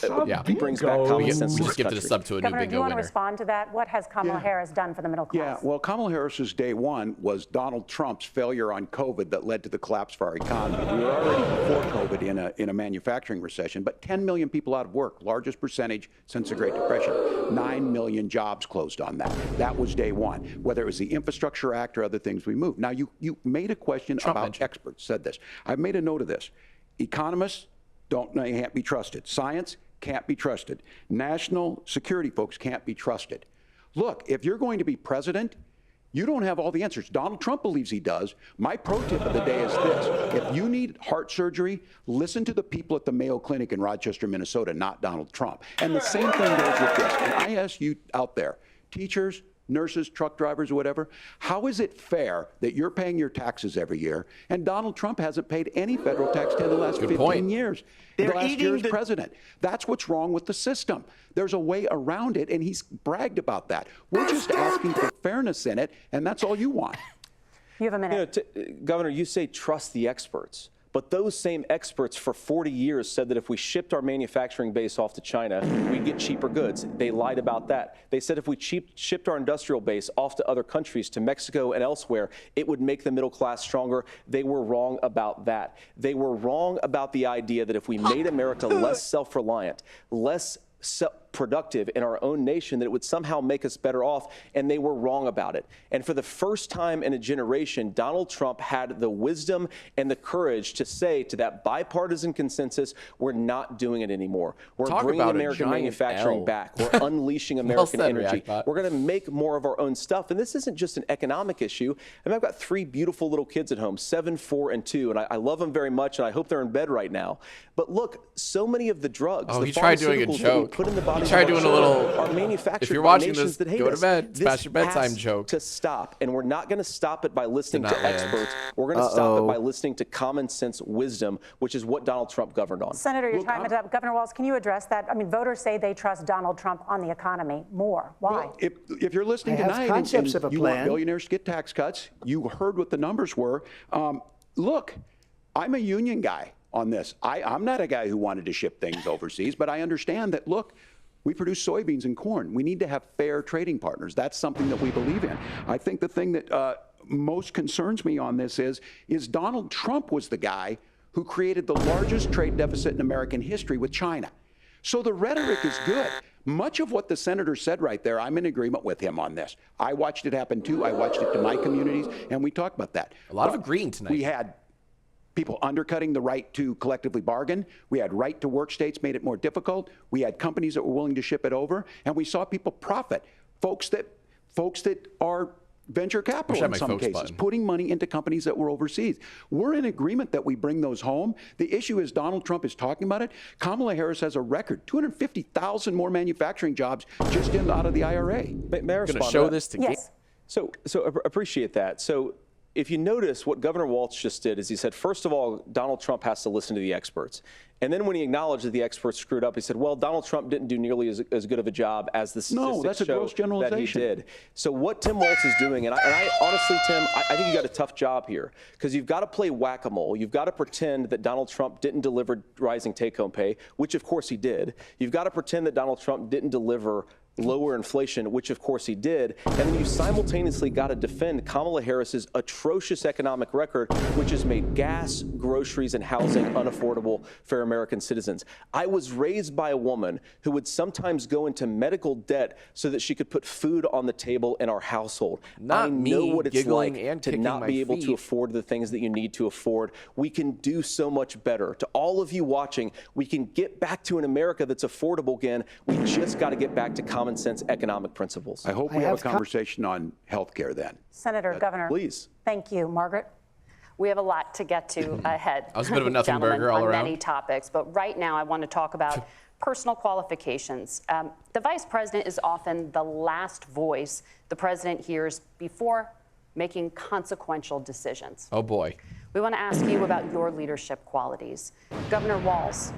brings back common sense. We just gifted a sub to a new bingo winner. Do you want to respond to that? What has Kamala Harris done for the middle class? Yeah, well, Kamala Harris's day one was Donald Trump's failure on COVID that led to the collapse of our economy. We were already before COVID in a manufacturing recession, but 10 million people out of work, largest percentage since the Great Depression. 9 million jobs closed on that. That was day one. Whether it was the Infrastructure Act or other things we moved. Now, you made a question about experts, said this. I've made a note of this. Economists can't be trusted. Science can't be trusted. National security folks can't be trusted. Look, if you're going to be president, you don't have all the answers. Donald Trump believes he does. My pro tip of the day is this. If you need heart surgery, listen to the people at the Mayo Clinic in Rochester, Minnesota, not Donald Trump. And the same thing goes with this. And I ask you out there, teachers, nurses, truck drivers, or whatever, how is it fair that you're paying your taxes every year and Donald Trump hasn't paid any federal tax in the last 15 years? The last year as president. That's what's wrong with the system. There's a way around it, and he's bragged about that. We're just asking for fairness in it, and that's all you want. You have a minute. Governor, you say trust the experts. But those same experts for 40 years said that if we shipped our manufacturing base off to China, we'd get cheaper goods. They lied about that. They said if we shipped our industrial base off to other countries, to Mexico and elsewhere, it would make the middle class stronger. They were wrong about that. They were wrong about the idea that if we made America less self-reliant, less productive in our own nation, that it would somehow make us better off, and they were wrong about it. And for the first time in a generation, Donald Trump had the wisdom and the courage to say to that bipartisan consensus, we're not doing it anymore. We're Talk bringing about a American giant manufacturing L. back. We're unleashing American said, energy. Reactbot. We're going to make more of our own stuff. And this isn't just an economic issue. I mean, I've got 3 beautiful little kids at home, 7, 4, and 2, and I love them very much, and I hope they're in bed right now. But look, so many of the drugs, Oh, the he tried doing a pharmaceuticals that we joke. put in the bodies He tried of our doing a little, children are manufactured if you're by watching nations this, that hate go to us. bed. It's This past your bedtime has joke. to stop, and we're not going to stop it by listening Did to not land. experts. We're going to stop it by listening to common sense wisdom, which is what Donald Trump governed on. Senator, your time is up. Governor Walz, can you address that? I mean, voters say they trust Donald Trump on the economy more. Why? Well, if you're listening I have tonight concepts and of a you want plan. billionaires to get tax cuts, you heard what the numbers were. Look, I'm a union guy on this. I'm not a guy who wanted to ship things overseas, but I understand that, look, we produce soybeans and corn. We need to have fair trading partners. That's something that we believe in. I think the thing that most concerns me on this is Donald Trump was the guy who created the largest trade deficit in American history with China. So the rhetoric is good. Much of what the senator said right there, I'm in agreement with him on this. I watched it happen too. I watched it to my communities, and we talked about that. A lot of agreeing tonight. We had people undercutting the right to collectively bargain. We had right to work states made it more difficult. We had companies that were willing to ship it over, and we saw people profit. Folks that are venture capital in some cases, putting money into companies that were overseas. We're in agreement that we bring those home. The issue is Donald Trump is talking about it. Kamala Harris has a record, 250,000 more manufacturing jobs just in out of the IRA. May I respond Going to show this to Yes. So appreciate that. So if you notice, what Governor Walz just did is he said, first of all, Donald Trump has to listen to the experts. And then when he acknowledged that the experts screwed up, he said, well, Donald Trump didn't do nearly as good of a job as the statistics No, that's a show gross generalization. that he did. So what Tim Walz is doing, and I honestly, Tim, I think you got a tough job here, because you've got to play whack-a-mole. You've got to pretend that Donald Trump didn't deliver rising take-home pay, which of course he did. You've got to pretend that Donald Trump didn't deliver lower inflation, which of course he did, and then you simultaneously got to defend Kamala Harris's atrocious economic record, which has made gas, groceries, and housing unaffordable for American citizens. I was raised by a woman who would sometimes go into medical debt so that she could put food on the table in our household. Not I know me what it's giggling like and to kicking not my be able to feet. afford the things that you need to afford. We can do so much better. To all of you watching, we can get back to an America that's affordable again. We just got to get back to common sense economic principles. I hope we have a conversation on health care then. Senator, Governor. Please. Thank you. Margaret? We have a lot to get to ahead. I was a bit of a nothing gentlemen, burger all on around. many topics, but right now I want to talk about personal qualifications. The vice president is often the last voice the president hears before making consequential decisions. Oh boy. We want to ask you about your leadership qualities. Governor Walz,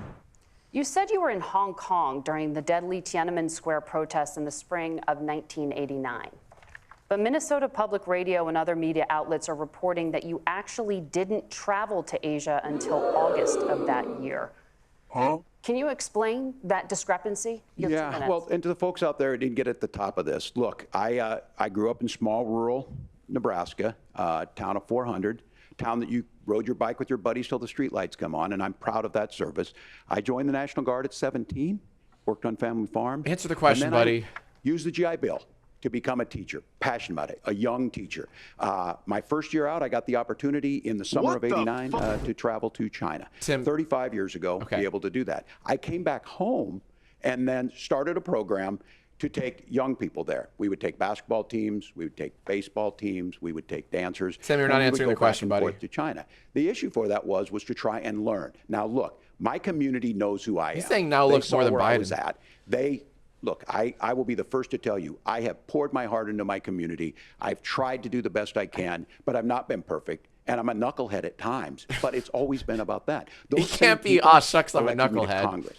you said you were in Hong Kong during the deadly Tiananmen Square protests in the spring of 1989. But Minnesota Public Radio and other media outlets are reporting that you actually didn't travel to Asia until August of that year. Huh? Can you explain that discrepancy? Your 2 minutes. Well, and to the folks out there who didn't get at the top of this, look, I grew up in small rural Nebraska, town of 400, town that you rode your bike with your buddies till the streetlights come on, and I'm proud of that service. I joined the National Guard at 17, worked on family farms. Answer the question, and then buddy. I used the GI Bill to become a teacher, passionate about it, a young teacher. My first year out, I got the opportunity in the summer of '89 to travel to China. Tim. 35 years ago, to be able to do that. I came back home and then started a program to take young people there. We would take basketball teams, we would take baseball teams, we would take dancers. Sam, you're not and we would answering go the question, back and buddy. forth to China. The issue for that was to try and learn. Now look, my community knows who I am. He's saying now They looks saw more than where I was Biden. at. Look, I will be the first to tell you, I have poured my heart into my community. I've tried to do the best I can, but I've not been perfect. And I'm a knucklehead at times, but it's always been about that. You same can't be, people "Aw, shucks, I'm a elected me to knucklehead." Congress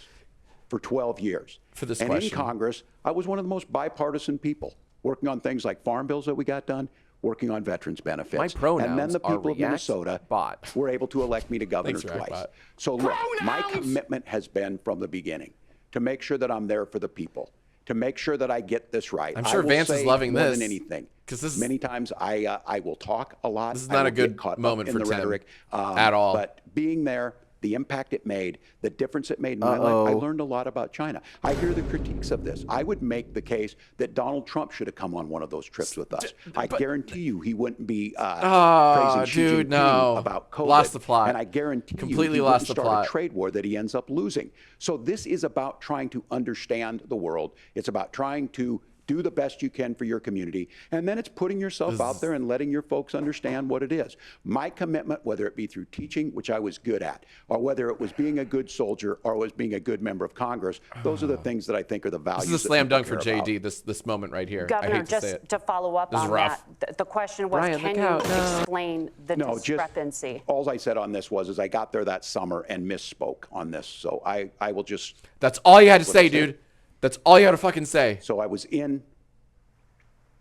for 12 years. For this and question. in Congress, I was one of the most bipartisan people, working on things like farm bills that we got done, working on veterans benefits. My pronouns and then the are people of Minnesota React-bot. were able to elect me to governor Thanks, twice. React-bot. So look, my commitment has been from the beginning to make sure that I'm there for the people, to make sure that I get this right. I'm sure I will Vance is say loving more this, than anything. 'cause this is- many times I will talk a lot. This is I not will a good get caught up moment in for the Tim rhetoric at all. But being there, the impact it made, the difference it made in my life. I learned a lot about China. I hear the critiques of this. I would make the case that Donald Trump should have come on one of those trips with us. I guarantee you he wouldn't be praising Xi Jinping about COVID. Lost the plot. And I guarantee Completely you he lost wouldn't the start plot. a trade war that he ends up losing. So this is about trying to understand the world. It's about trying to do the best you can for your community. And then it's putting yourself out there and letting your folks understand what it is. My commitment, whether it be through teaching, which I was good at, or whether it was being a good soldier or was being a good member of Congress, those are the things that I think are the values. This is a slam dunk for JD, this moment right here. Governor, I hate to say just it. to follow up This is on rough. that, the question was, Brian, can look out. you No. explain the discrepancy? All I said on this was I got there that summer and misspoke on this. So I will just. That's all you had to What I say, said. dude. That's all you had to fucking say. So I was in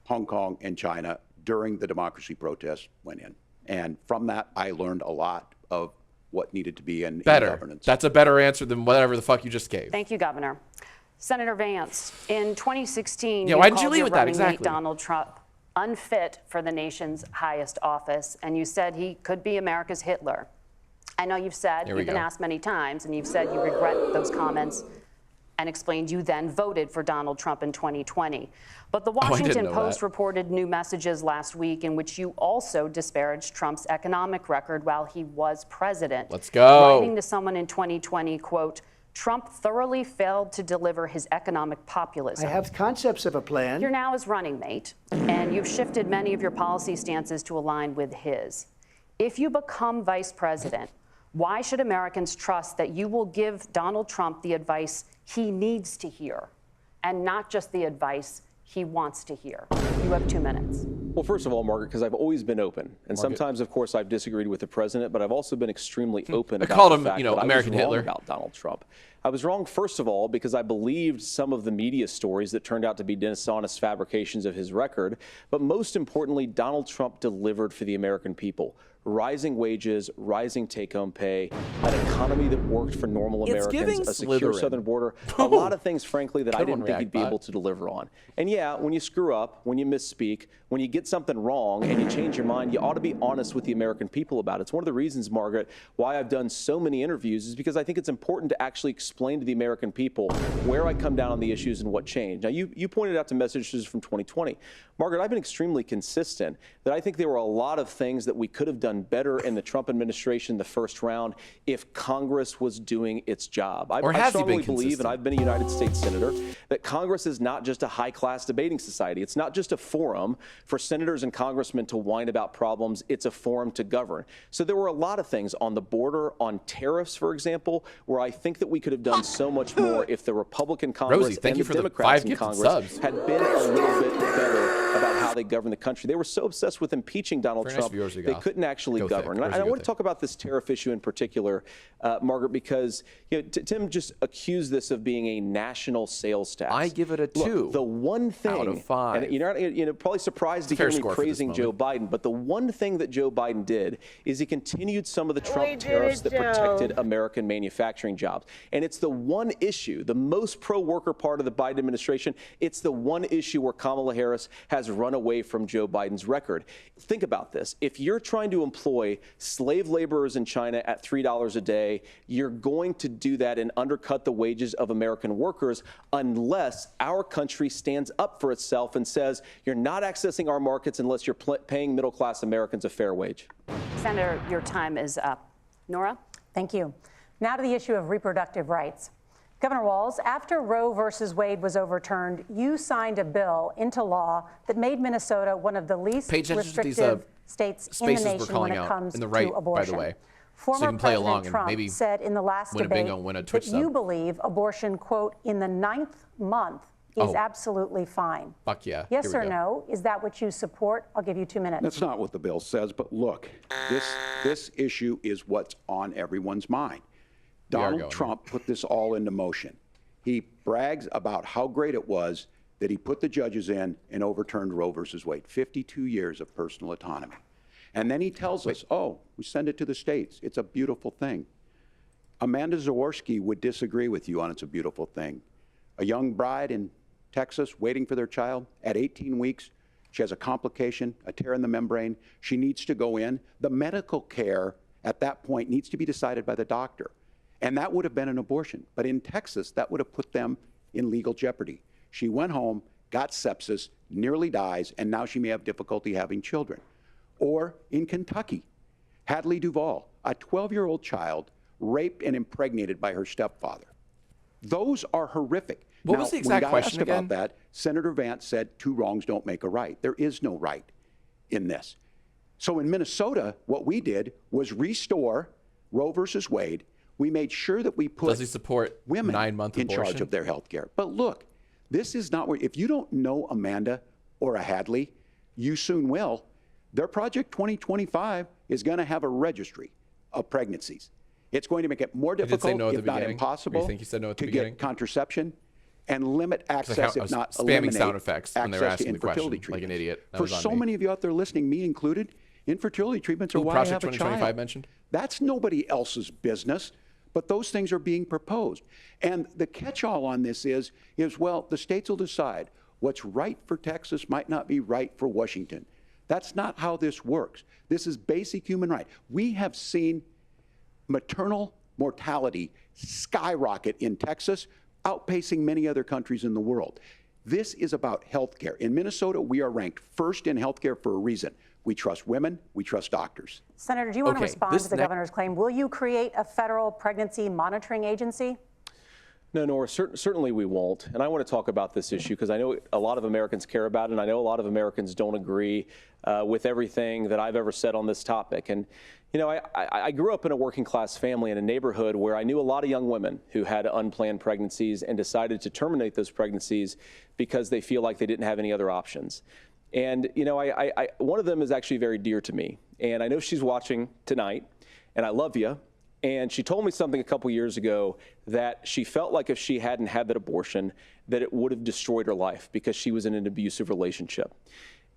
Hong Kong and China during the democracy protests went in. And from that, I learned a lot of what needed to be in governance. That's a better answer than whatever the fuck you just gave. Thank you, Governor. Senator Vance, in 2016, Yeah, why didn't you called lead your with that? running mate, Exactly. Donald Trump, unfit for the nation's highest office, and you said he could be America's Hitler. I know you've said, Here we you've been go. asked many times, and you've said you regret those comments and explained you then voted for Donald Trump in 2020. But the I didn't Washington know Post that. reported new messages last week in which you also disparaged Trump's economic record while he was president. Let's go. Writing to someone in 2020, quote, Trump thoroughly failed to deliver his economic populism. I have concepts of a plan. You're now his running mate, and you've shifted many of your policy stances to align with his. If you become vice president, why should Americans trust that you will give Donald Trump the advice he needs to hear and not just the advice he wants to hear? You have 2 minutes. Well, first of all, Margaret, because I've always been open, and sometimes, of course, I've disagreed with the president, but I've also been extremely open I about called the him, fact you know, that I American was wrong Hitler. about Donald Trump. I was wrong, first of all, because I believed some of the media stories that turned out to be dishonest fabrications of his record. But most importantly, Donald Trump delivered for the American people. Rising wages, rising take-home pay, an economy that worked for normal It's giving Americans, a secure Slytherin. southern border, a lot of things, frankly, that I Good one, didn't think he'd be React able to deliver on. And yeah, when you screw up, when you misspeak, when you get something wrong and you change your mind, you ought to be honest with the American people about it. It's one of the reasons, Margaret, why I've done so many interviews is because I think it's important to actually explain to the American people where I come down on the issues and what changed. Now, you pointed out to messages from 2020. Margaret, I've been extremely consistent that I think there were a lot of things that we could have done better in the Trump administration the first round if Congress was doing its job. I Or has he strongly been believe, and consistent? I've been a United States Senator, that Congress is not just a high-class debating society. It's not just a forum for senators and congressmen to whine about problems. It's a forum to govern. So there were a lot of things on the border, on tariffs, for example, where I think that we could have done so much more if the Republican Congress Rosie, thank and you the for the Democrats 5 in gifted Congress subs. had been a little bit better about how they govern the country. They were so obsessed with impeaching Donald Very nice Trump, viewers you they got. couldn't actually Go govern. thick. And I Rosie, go want to thick. talk about this tariff issue in particular, Margaret, because Tim just accused this of being a national sales tax. I give it a 2 Look, the one thing out of 5. and you're not, probably surprised to Fair hear me score for this praising Joe moment. Biden, but the one thing that Joe Biden did is he continued some of the Trump tariffs that protected American manufacturing jobs. And it's the one issue, the most pro-worker part of the Biden administration, it's the one issue where Kamala Harris has run away from Joe Biden's record. Think about this. If you're trying to employ slave laborers in China at $3 a day, you're going to do that and undercut the wages of American workers unless our country stands up for itself and says, you're not accessing our markets unless you're paying middle-class Americans a fair wage. Senator, your time is up. Nora? Thank you. Now to the issue of reproductive rights. Governor Walz, after Roe versus Wade was overturned, you signed a bill into law that made Minnesota one of the least Pay attention to these, restrictive states in the spaces we're nation calling when it out comes in the right, to abortion. by the way. Former So you can play President along and Trump maybe said in the last win a debate bingo and win a Twitch that you sub. believe abortion, quote, in the 9th month is Oh. absolutely fine. Fuck yeah. Yes Here we or go. no? Is that what you support? I'll give you 2 minutes. That's not what the bill says, but look, this issue is what's on everyone's mind. We are Donald going. Trump put this all into motion. He brags about how great it was that he put the judges in and overturned Roe versus Wade, 52 years of personal autonomy. And then he tells us, oh, we send it to the states. It's a beautiful thing. Amanda Zaworski would disagree with you on it's a beautiful thing. A young bride in Texas waiting for their child at 18 weeks, she has a complication, a tear in the membrane. She needs to go in. The medical care at that point needs to be decided by the doctor. And that would have been an abortion. But in Texas, that would have put them in legal jeopardy. She went home, got sepsis, nearly dies, and now she may have difficulty having children. Or in Kentucky, Hadley Duval, a 12-year-old child raped and impregnated by her stepfather. Those are horrific. What now, was the exact when question asked again? about that, Senator Vance said 2 wrongs don't make a right. There is no right in this. So in Minnesota, what we did was restore Roe versus Wade. We made sure that we put Does he support women 9-month in charge abortion? of their health care. But look, this is not where, if you don't know Amanda or a Hadley, you soon will. Their Project 2025 is going to have a registry of pregnancies. It's going to make it more did say difficult, no at if the not beginning? Or impossible, you think he said no at the to beginning? get contraception and limit access, I if was not spamming eliminate sound effects when they were access to asking the question, infertility like an treatments. idiot. That For was on so me. many of you out there listening, me included, infertility treatments are Who why I Project have a 2025 child. mentioned? That's nobody else's business, but those things are being proposed. And the catch-all on this is, well, the states will decide what's right for Texas might not be right for Washington. That's not how this works. This is basic human right. We have seen maternal mortality skyrocket in Texas, outpacing many other countries in the world. This is about health care. In Minnesota, we are ranked first in health care for a reason. We trust women, we trust doctors. Senator, do you want to Okay, respond this to the governor's claim? Will you create a federal pregnancy monitoring agency? No, Nora, certainly we won't. And I want to talk about this issue because I know a lot of Americans care about it, and I know a lot of Americans don't agree with everything that I've ever said on this topic. And, you know, I grew up in a working class family in a neighborhood where I knew a lot of young women who had unplanned pregnancies and decided to terminate those pregnancies because they feel like they didn't have any other options. And, you know, one of them is actually very dear to me. And I know she's watching tonight, and I love you. And she told me something a couple years ago that she felt like if she hadn't had that abortion, that it would have destroyed her life because she was in an abusive relationship.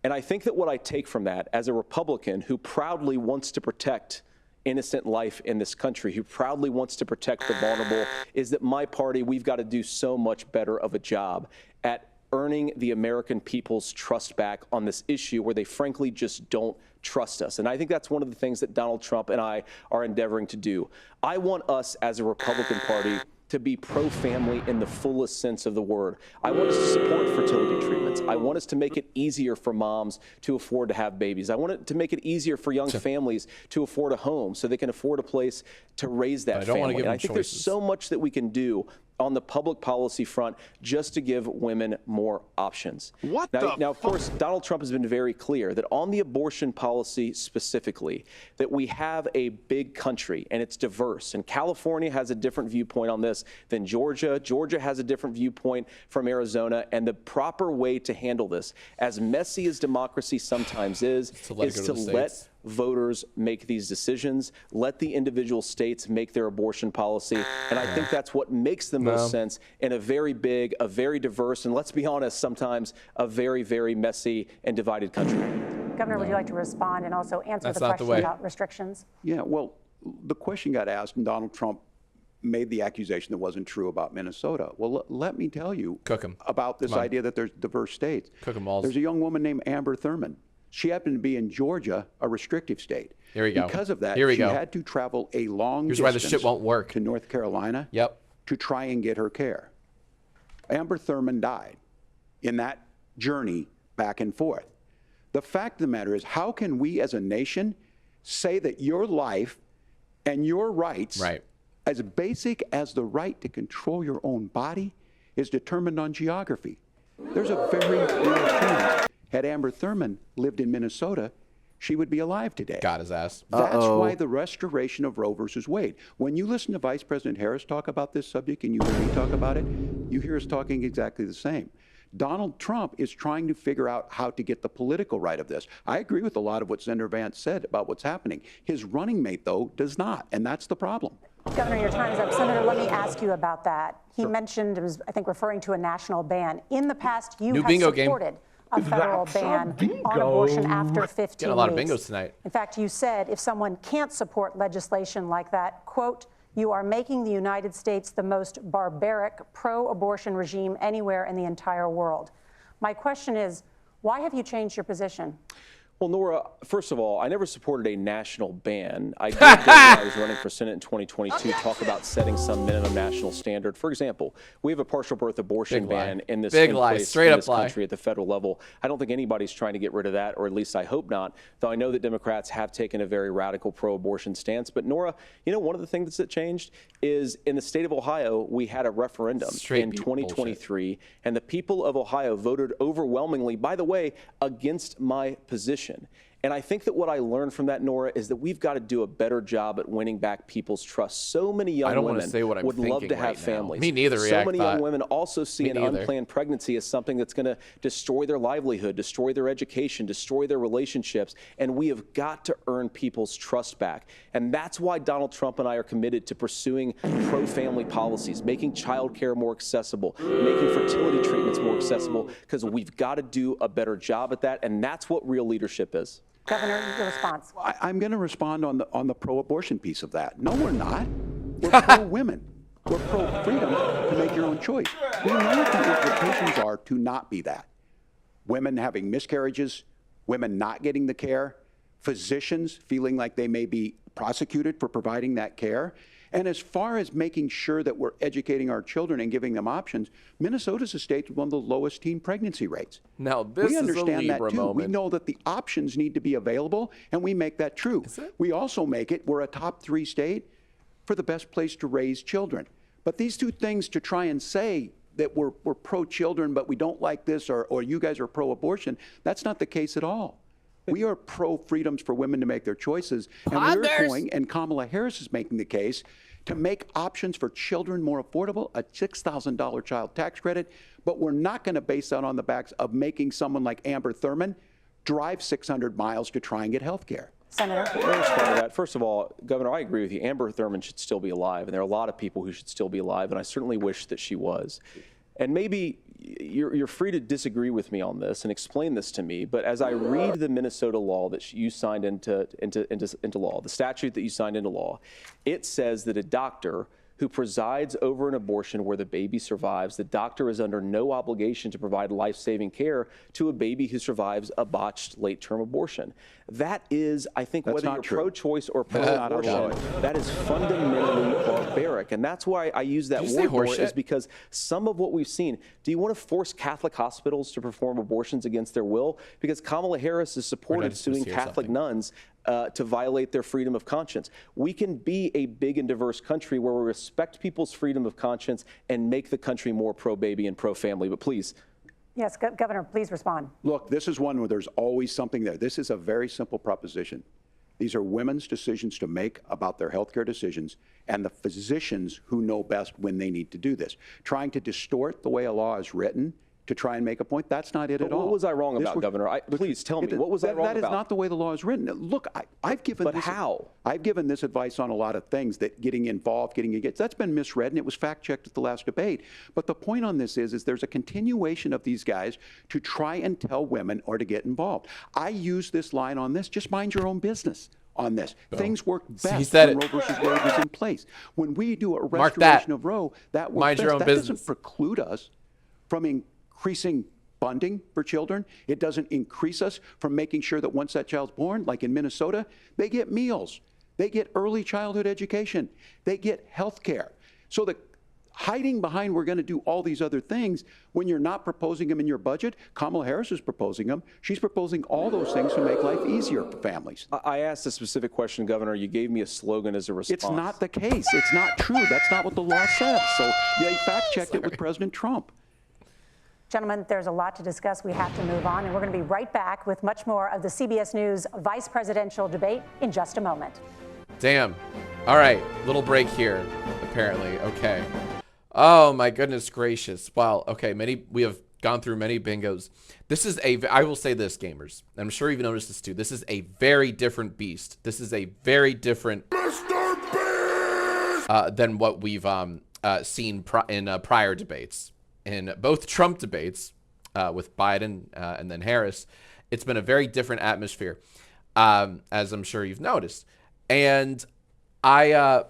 And I think that what I take from that as a Republican who proudly wants to protect innocent life in this country, who proudly wants to protect the vulnerable, is that my party, we've got to do so much better of a job at earning the American people's trust back on this issue where they frankly just don't trust us. And I think that's one of the things that Donald Trump and I are endeavoring to do. I want us as a Republican Party to be pro-family in the fullest sense of the word. I want us to support fertility treatments. I want us to make it easier for moms to afford to have babies. I want it to make it easier for young families to afford a home so they can afford a place to raise that I don't want to family. give And them I think there's choices. so much that we can do on the public policy front just to give women more options. Now, of course, Donald Trump has been very clear that on the abortion policy specifically, that we have a big country and it's diverse. And California has a different viewpoint on this than Georgia. Georgia has a different viewpoint from Arizona. And the proper way to handle this, as messy as democracy sometimes is to let voters make these decisions, let the individual states make their abortion policy. And I think that's what makes the most sense in a very big, a very diverse, and let's be honest, sometimes a very, very messy and divided country. Governor, would you like to respond and also answer That's the not the question way. about restrictions? Yeah, well, the question got asked, and Donald Trump made the accusation that wasn't true about Minnesota. Well, let me tell you Cook 'em. about this Come on. idea that there's diverse states. Cook 'em all. There's a young woman named Amber Thurman. She happened to be in Georgia, a restrictive state. Here we go. Because of that, Here we she go. had to travel a long Here's distance why the shit won't work. to North Carolina Yep. to try and get her care. Amber Thurman died in that journey back and forth. The fact of the matter is, how can we as a nation say that your life and your rights, Right. as basic as the right to control your own body, is determined on geography? There's a very real chance. Had Amber Thurman lived in Minnesota, she would be alive today. Got his ass. That's why the restoration of Roe versus Wade. When you listen to Vice President Harris talk about this subject and you hear me talk about it, you hear us talking exactly the same. Donald Trump is trying to figure out how to get the political right of this. I agree with a lot of what Senator Vance said about what's happening. His running mate, though, does not, and that's the problem. Governor, your time is up. Senator, let me ask you about that. He mentioned, it was, I think, referring to a national ban. In the past, you New have bingo game. supported a federal ban on abortion after 15 Getting a lot of weeks. bingos tonight. In fact, you said if someone can't support legislation like that, quote, you are making the United States the most barbaric pro-abortion regime anywhere in the entire world. My question is, why have you changed your position? Well, Nora, first of all, I never supported a national ban. I did, when I was running for Senate in 2022, talk about setting some minimum national standard. For example, we have a partial birth abortion ban in this country at the federal level. I don't think anybody's trying to get rid of that, or at least I hope not, though I know that Democrats have taken a very radical pro-abortion stance. But Nora, you know, one of the things that changed is in the state of Ohio, we had a referendum in 2023, and the people of Ohio voted overwhelmingly, by the way, against my position. And I think that what I learned from that, Nora, is that we've got to do a better job at winning back people's trust. So many young women would love to have families. Me neither, So many young women also see an unplanned pregnancy as something that's going to destroy their livelihood, destroy their education, destroy their relationships. And we have got to earn people's trust back. And that's why Donald Trump and I are committed to pursuing pro-family policies, making childcare more accessible, making fertility treatments more accessible, because we've got to do a better job at that. And that's what real leadership is. Governor, your response. I'm going to respond on the pro-abortion piece of that. No, we're not. We're pro-women. We're pro-freedom to make your own choice. We know what the implications are to not be that. Women having miscarriages, women not getting the care, physicians feeling like they may be prosecuted for providing that care. And as far as making sure that we're educating our children and giving them options, Minnesota's a state with one of the lowest teen pregnancy rates. Now, this we is understand a that Libra too. moment. We know that the options need to be available, and we make that true. We also make it, we're a top 3 state for the best place to raise children. But these two things to try and say that we're pro-children, but we don't like this, or you guys are pro-abortion, that's not the case at all. We are pro-freedoms for women to make their choices, and we're going, and Kamala Harris is making the case, to make options for children more affordable, a $6,000 child tax credit, but we're not going to base that on the backs of making someone like Amber Thurman drive 600 miles to try and get health care. Senator. Let me respond to that. First of all, Governor, I agree with you. Amber Thurman should still be alive, and there are a lot of people who should still be alive, and I certainly wish that she was. And maybe you're free to disagree with me on this and explain this to me, but as I read the Minnesota law that you signed into law, the statute that you signed into law, it says that a doctor who presides over an abortion where the baby survives, the doctor is under no obligation to provide life-saving care to a baby who survives a botched late-term abortion. That is, I think, whether you're pro-choice or pro-abortion, that is fundamentally barbaric. And that's why I use that word more, is because some of what we've seen, do you want to force Catholic hospitals to perform abortions against their will? Because Kamala Harris has supported suing Catholic nuns to violate their freedom of conscience. We can be a big and diverse country where we respect people's freedom of conscience and make the country more pro-baby and pro-family. But please. Yes, Governor, please respond. Look, this is one where there's always something there. This is a very simple proposition. These are women's decisions to make about their healthcare decisions, and the physicians who know best when they need to do this. Trying to distort the way a law is written to try and make a point, that's not it at all. What was I wrong about, Governor? Please tell me, what was I wrong about? That is not the way the law is written. Look, I've given I've given this advice on a lot of things, that getting involved, getting engaged, that's been misread, and it was fact-checked at the last debate. But the point on this is there's a continuation of these guys to try and tell women or to get involved. I use this line on this, just mind your own business on this. Things work best when Roe versus Wade was in place. When we do a restoration of Roe, that works best. That doesn't preclude us from increasing funding for children. It doesn't increase us from making sure that once that child's born, like in Minnesota, they get meals, they get early childhood education, they get health care. So the hiding behind we're going to do all these other things when you're not proposing them in your budget, Kamala Harris is proposing them. She's proposing all those things to make life easier for families. I asked a specific question, Governor. You gave me a slogan as a response. It's not the case. It's not true. That's not what the law says. So they fact-checked it with President Trump. Gentlemen, there's a lot to discuss. We have to move on, and we're going to be right back with much more of the CBS News vice presidential debate in just a moment. Damn. All right, little break here, apparently. Okay. Oh, my goodness gracious. Wow. Okay, we have gone through many bingos. This is I will say this, gamers, and I'm sure you've noticed this too. This is a very different beast. This is a very different than what we've seen in prior debates. In both Trump debates with Biden and then Harris, it's been a very different atmosphere, as I'm sure you've noticed. And I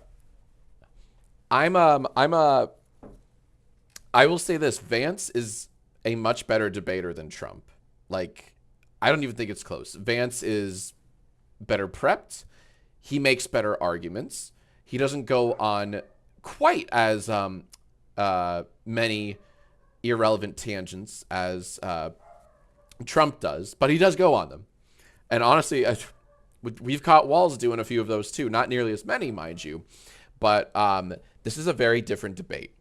will say this: Vance is a much better debater than Trump. Like, I don't even think it's close. Vance is better prepped. He makes better arguments. He doesn't go on quite as many irrelevant tangents as Trump does, but he does go on them. And honestly, we've caught Walz doing a few of those too. Not nearly as many, mind you, but this is a very different debate.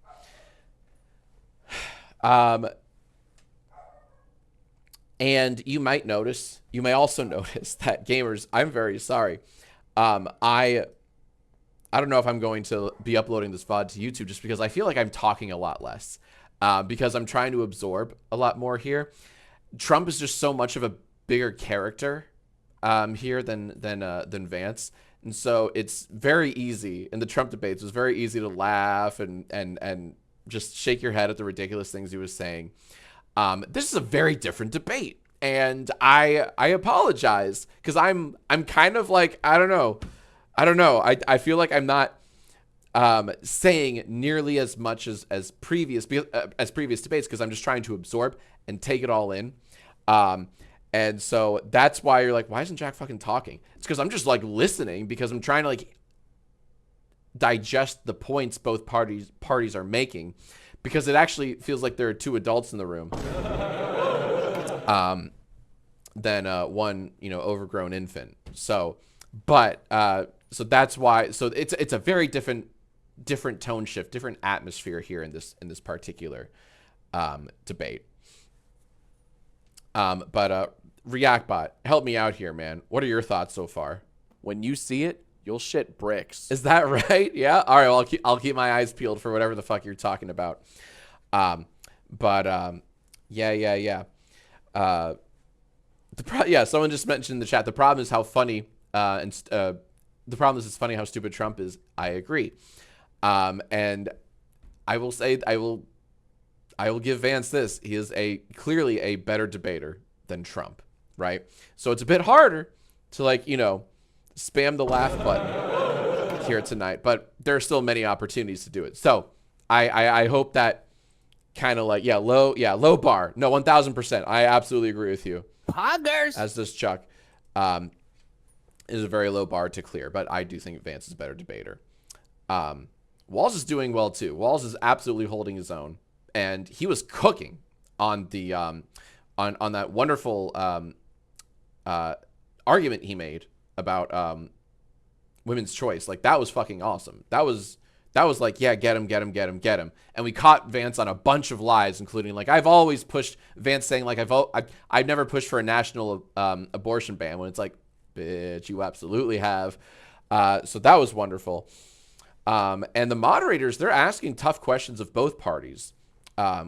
And you may also notice that gamers, I'm very sorry. I don't know if I'm going to be uploading this VOD to YouTube just because I feel like I'm talking a lot less because I'm trying to absorb a lot more here. Trump is just so much of a bigger character here than Vance. And so it's very easy in the Trump debates. It was very easy to laugh and just shake your head at the ridiculous things he was saying. This is a very different debate, and I apologize because I'm kind of like I don't know. I feel like I'm not saying nearly as much as previous debates because I'm just trying to absorb and take it all in. And so that's why you're like, why isn't Jack fucking talking? It's because I'm just like listening because I'm trying to like digest the points both parties are making, because it actually feels like there are two adults in the room than one overgrown infant. So that's why. So it's a very different tone shift, different atmosphere here in this particular debate. But ReactBot, help me out here, man. What are your thoughts so far? When you see it, you'll shit bricks. Is that right? Yeah. All right. Well, I'll keep my eyes peeled for whatever the fuck you're talking about. Yeah. Someone just mentioned in the chat. The problem is how funny the problem is it's funny how stupid Trump is. I agree. And I will say I will give Vance this. He is clearly a better debater than Trump, right? So it's a bit harder to spam the laugh button here tonight, but there are still many opportunities to do it. So I hope that kind of low bar. No, 1000%. I absolutely agree with you. Poggers. As does Chuck. Is a very low bar to clear, but I do think Vance is a better debater. Walz is doing well too. Walz is absolutely holding his own, and he was cooking on the on that wonderful argument he made about women's choice. Like, that was fucking awesome. That was like, yeah, get him. And we caught Vance on a bunch of lies, including like, I've always pushed Vance saying like, I've never pushed for a national abortion ban, when it's like, bitch, you absolutely have. So that was wonderful. And the moderators, they're asking tough questions of both parties,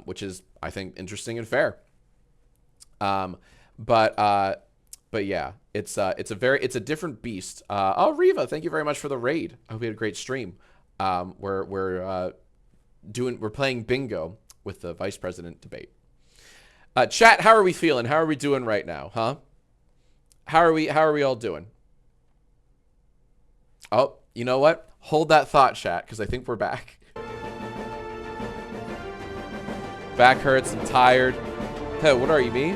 which is, I think, interesting and fair. But yeah, it's a different beast. Oh, Riva, thank you very much for the raid. I hope you had a great stream. We're playing bingo with the vice president debate. Chat, how are we feeling? How are we doing right now? Huh? How are we all doing? Oh, you know what? Hold that thought, chat, because I think we're back. Back hurts, I'm tired. Hey, what are you, me?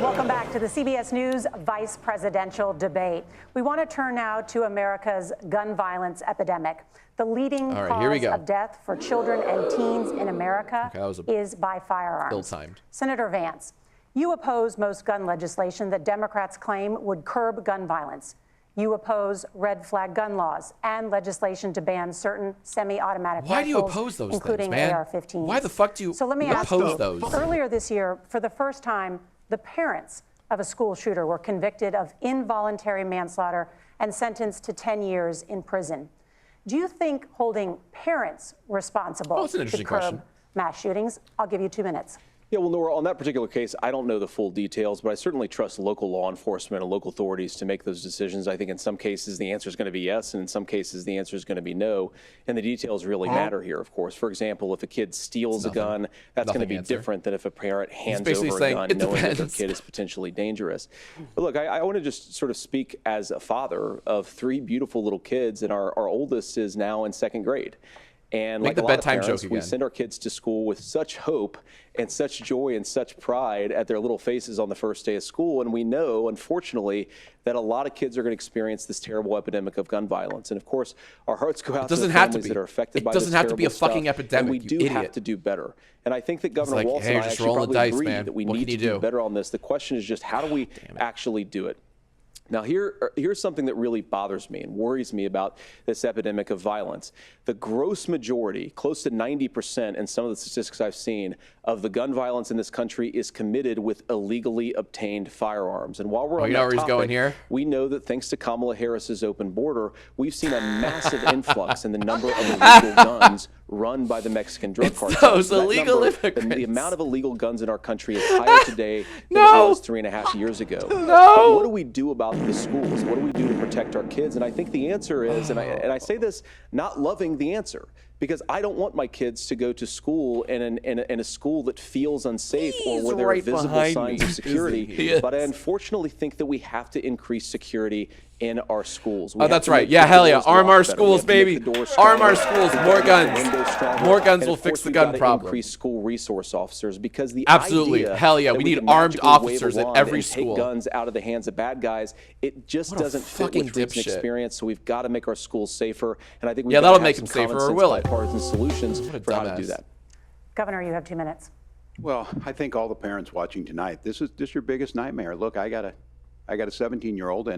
Welcome back to the CBS News vice presidential debate. We want to turn now to America's gun violence epidemic. The leading cause of death for children and teens in America is by firearms. Ill-timed. Senator Vance, you oppose most gun legislation that Democrats claim would curb gun violence. You oppose red flag gun laws and legislation to ban certain semi-automatic rifles, Why do you oppose those including things, man? AR-15s. Why the fuck do you So let me ask oppose you, those? Earlier this year, for the first time, the parents of a school shooter were convicted of involuntary manslaughter and sentenced to 10 years in prison. Do you think holding parents responsible to curb mass shootings? I'll give you 2 minutes. Yeah, well, Nora, on that particular case, I don't know the full details, but I certainly trust local law enforcement and local authorities to make those decisions. I think in some cases the answer is going to be yes, and in some cases the answer is going to be no. And the details really matter here, of course. For example, if a kid steals a gun, that's going to be different than if a parent hands over a gun knowing that their kid is potentially dangerous. But look, I want to just sort of speak as a father of 3 beautiful little kids, and our oldest is now in 2nd grade. And Make like the a lot of bedtime parents, joke we again. send our kids to school with such hope and such joy and such pride at their little faces on the first day of school. And we know, unfortunately, that a lot of kids are going to experience this terrible epidemic of gun violence. And of course, our hearts go out to the families that are affected by this terrible stuff. It doesn't have to be a fucking epidemic, And we you do idiot. have to do better. And I think that Governor like, Walz hey, and I just actually rolling the probably dice, agree man. that we What need can to you do do? better on this. The question is just how do we actually do it? Now, here's something that really bothers me and worries me about this epidemic of violence. The gross majority, close to 90% in some of the statistics I've seen, of the gun violence in this country is committed with illegally obtained firearms. And while we're on you know that where he's topic, going here? we know that thanks to Kamala Harris's open border, we've seen a massive influx in the number of illegal guns run by the Mexican drug cartels. those That illegal number, immigrants. the amount of illegal guns in our country is higher today than No. it was 3.5 years ago. No. What do we do about the schools? What do we do to protect our kids? And I think the answer is, and I say this not loving the answer, because I don't want my kids to go to school in a school that feels unsafe or where there are visible signs of security. But I unfortunately think that we have to increase security in our schools. Oh, that's right. Yeah, hell yeah. Arm our schools, baby. Arm our schools. More guns. More guns will fix the gun problem. Increase school resource officers, because the Absolutely. idea Hell yeah. that We we need can armed magically wave officers a at wand every and school. take guns out of the hands of bad guys, it just doesn't fit fucking with recent dipshit. experience. So we've got to make our schools safer, and I think we've Yeah, got that'll to make have them some safer, common or sense will it? bipartisan solutions What a for how to do dumbass. that. Governor, you have 2 minutes. Well, I think all the parents watching tonight, this is your biggest nightmare. Look, I got a 17-year-old,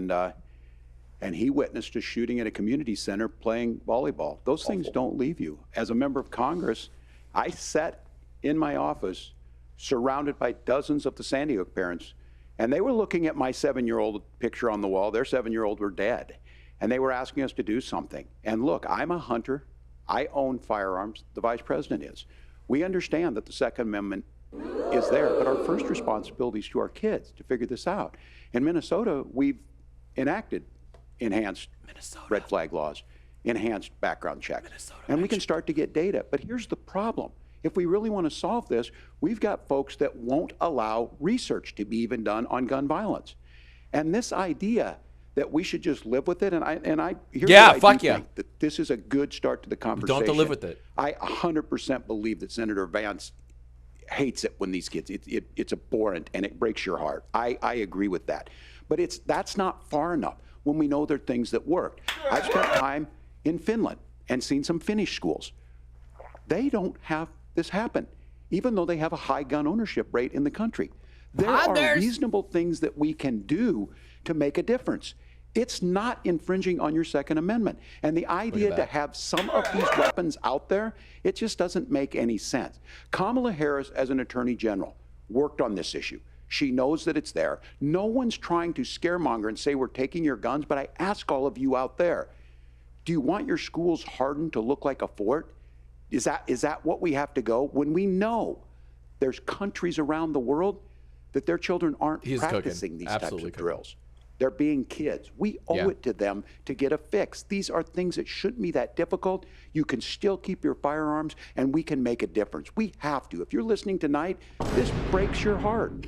and he witnessed a shooting at a community center playing volleyball. Those things don't leave you. As a member of Congress, I sat in my office surrounded by dozens of the Sandy Hook parents, and they were looking at my 7-year-old picture on the wall. Their 7-year-old were dead, and they were asking us to do something. And look, I'm a hunter. I own firearms. The vice president is. We understand that the Second Amendment is there, but our first responsibility is to our kids to figure this out. In Minnesota, we've enacted enhanced red flag laws, enhanced background checks, and we can start to get data. But here's the problem. If we really want to solve this, we've got folks that won't allow research to be even done on gun violence. And this idea that we should just live with it, and I here's Yeah, what I fuck do yeah. think, that this is a good start to the conversation. don't have to live with it. I 100% believe that Senator Vance hates it when these kids, it's abhorrent and it breaks your heart. I agree with that. But that's not far enough when we know there are things that work. I've spent time in Finland and seen some Finnish schools. They don't have this happen, even though they have a high gun ownership rate in the country. There are reasonable things that we can do to make a difference. It's not infringing on your Second Amendment. And the idea to have some of these weapons out there, it just doesn't make any sense. Kamala Harris, as an attorney general, worked on this issue. She knows that it's there. No one's trying to scaremonger and say we're taking your guns, but I ask all of you out there, do you want your schools hardened to look like a fort? Is that what we have to go? When we know there's countries around the world that their children aren't practicing these types of drills. They're being kids. We owe it to them to get a fix. These are things that shouldn't be that difficult. You can still keep your firearms, and we can make a difference. We have to. If you're listening tonight, this breaks your heart.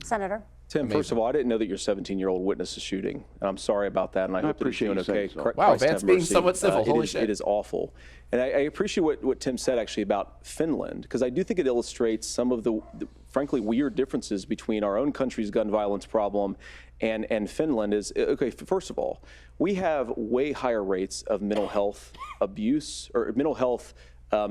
Senator. Tim, first of all, I didn't know that your 17-year-old witnessed a shooting. And I'm sorry about that, and I hope that he's appreciate doing you saying okay. so. Wow, Christ Vance have being mercy. somewhat civil. Holy shit. It is awful. And I appreciate what Tim said, actually, about Finland, because I do think it illustrates some of the frankly weird differences between our own country's gun violence problem and Finland. Is okay, first of all, we have way higher rates of mental health abuse or mental health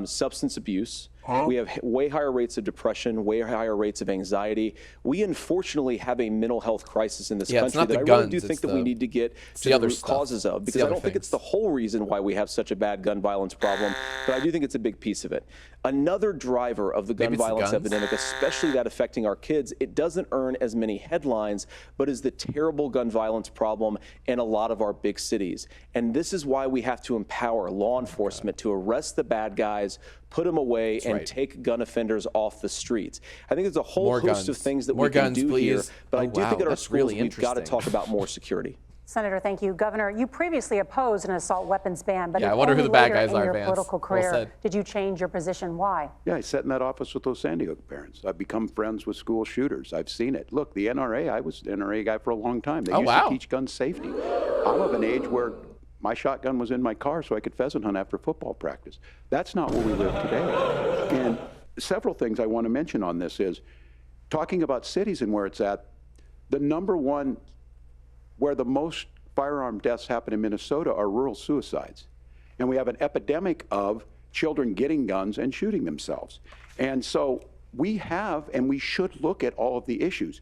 substance abuse. We have way higher rates of depression, way higher rates of anxiety. We unfortunately have a mental health crisis in this country that I really do think that we need to get to the root causes of, because I don't think it's the whole reason why we have such a bad gun violence problem, but I do think it's a big piece of it. Another driver of the gun violence epidemic, especially that affecting our kids, it doesn't earn as many headlines, but is the terrible gun violence problem in a lot of our big cities. And this is why we have to empower law enforcement to arrest the bad guys, put them away, and take gun offenders off the streets. I think there's a whole host of things that we can do here, but I do think at our schools we've got to talk about more security. Senator, thank you. Governor, you previously opposed an assault weapons ban, but I wonder who the bad guys are, in your Vance. political career, did you change your position? Why? Yeah, I sat in that office with those Sandy Hook parents. I've become friends with school shooters. I've seen it. Look, the NRA, I was an NRA guy for a long time. They used to teach gun safety. I'm of an age where My shotgun was in my car so I could pheasant hunt after football practice. That's not where we live today. And several things I want to mention on this is, talking about cities and where it's at, the number one where the most firearm deaths happen in Minnesota are rural suicides. And we have an epidemic of children getting guns and shooting themselves. And so we have, and we should look at all of the issues,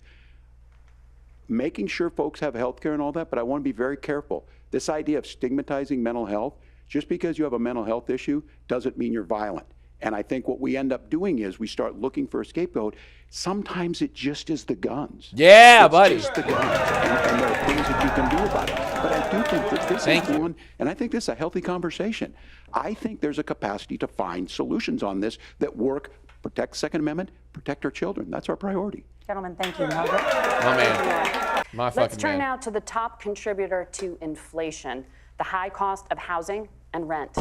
making sure folks have health care and all that, but I want to be very careful. This idea of stigmatizing mental health, just because you have a mental health issue doesn't mean you're violent. And I think what we end up doing is we start looking for a scapegoat. Sometimes it just is the guns. Yeah, it's buddy. Just the guns, and there are things that you can do about it. But I do think that this is one, and I think this is a healthy conversation. I think there's a capacity to find solutions on this that work, protect Second Amendment, protect our children. That's our priority. Gentlemen, thank you. Margaret. My man. My fucking Let's turn man. now to the top contributor to inflation, the high cost of housing and rent.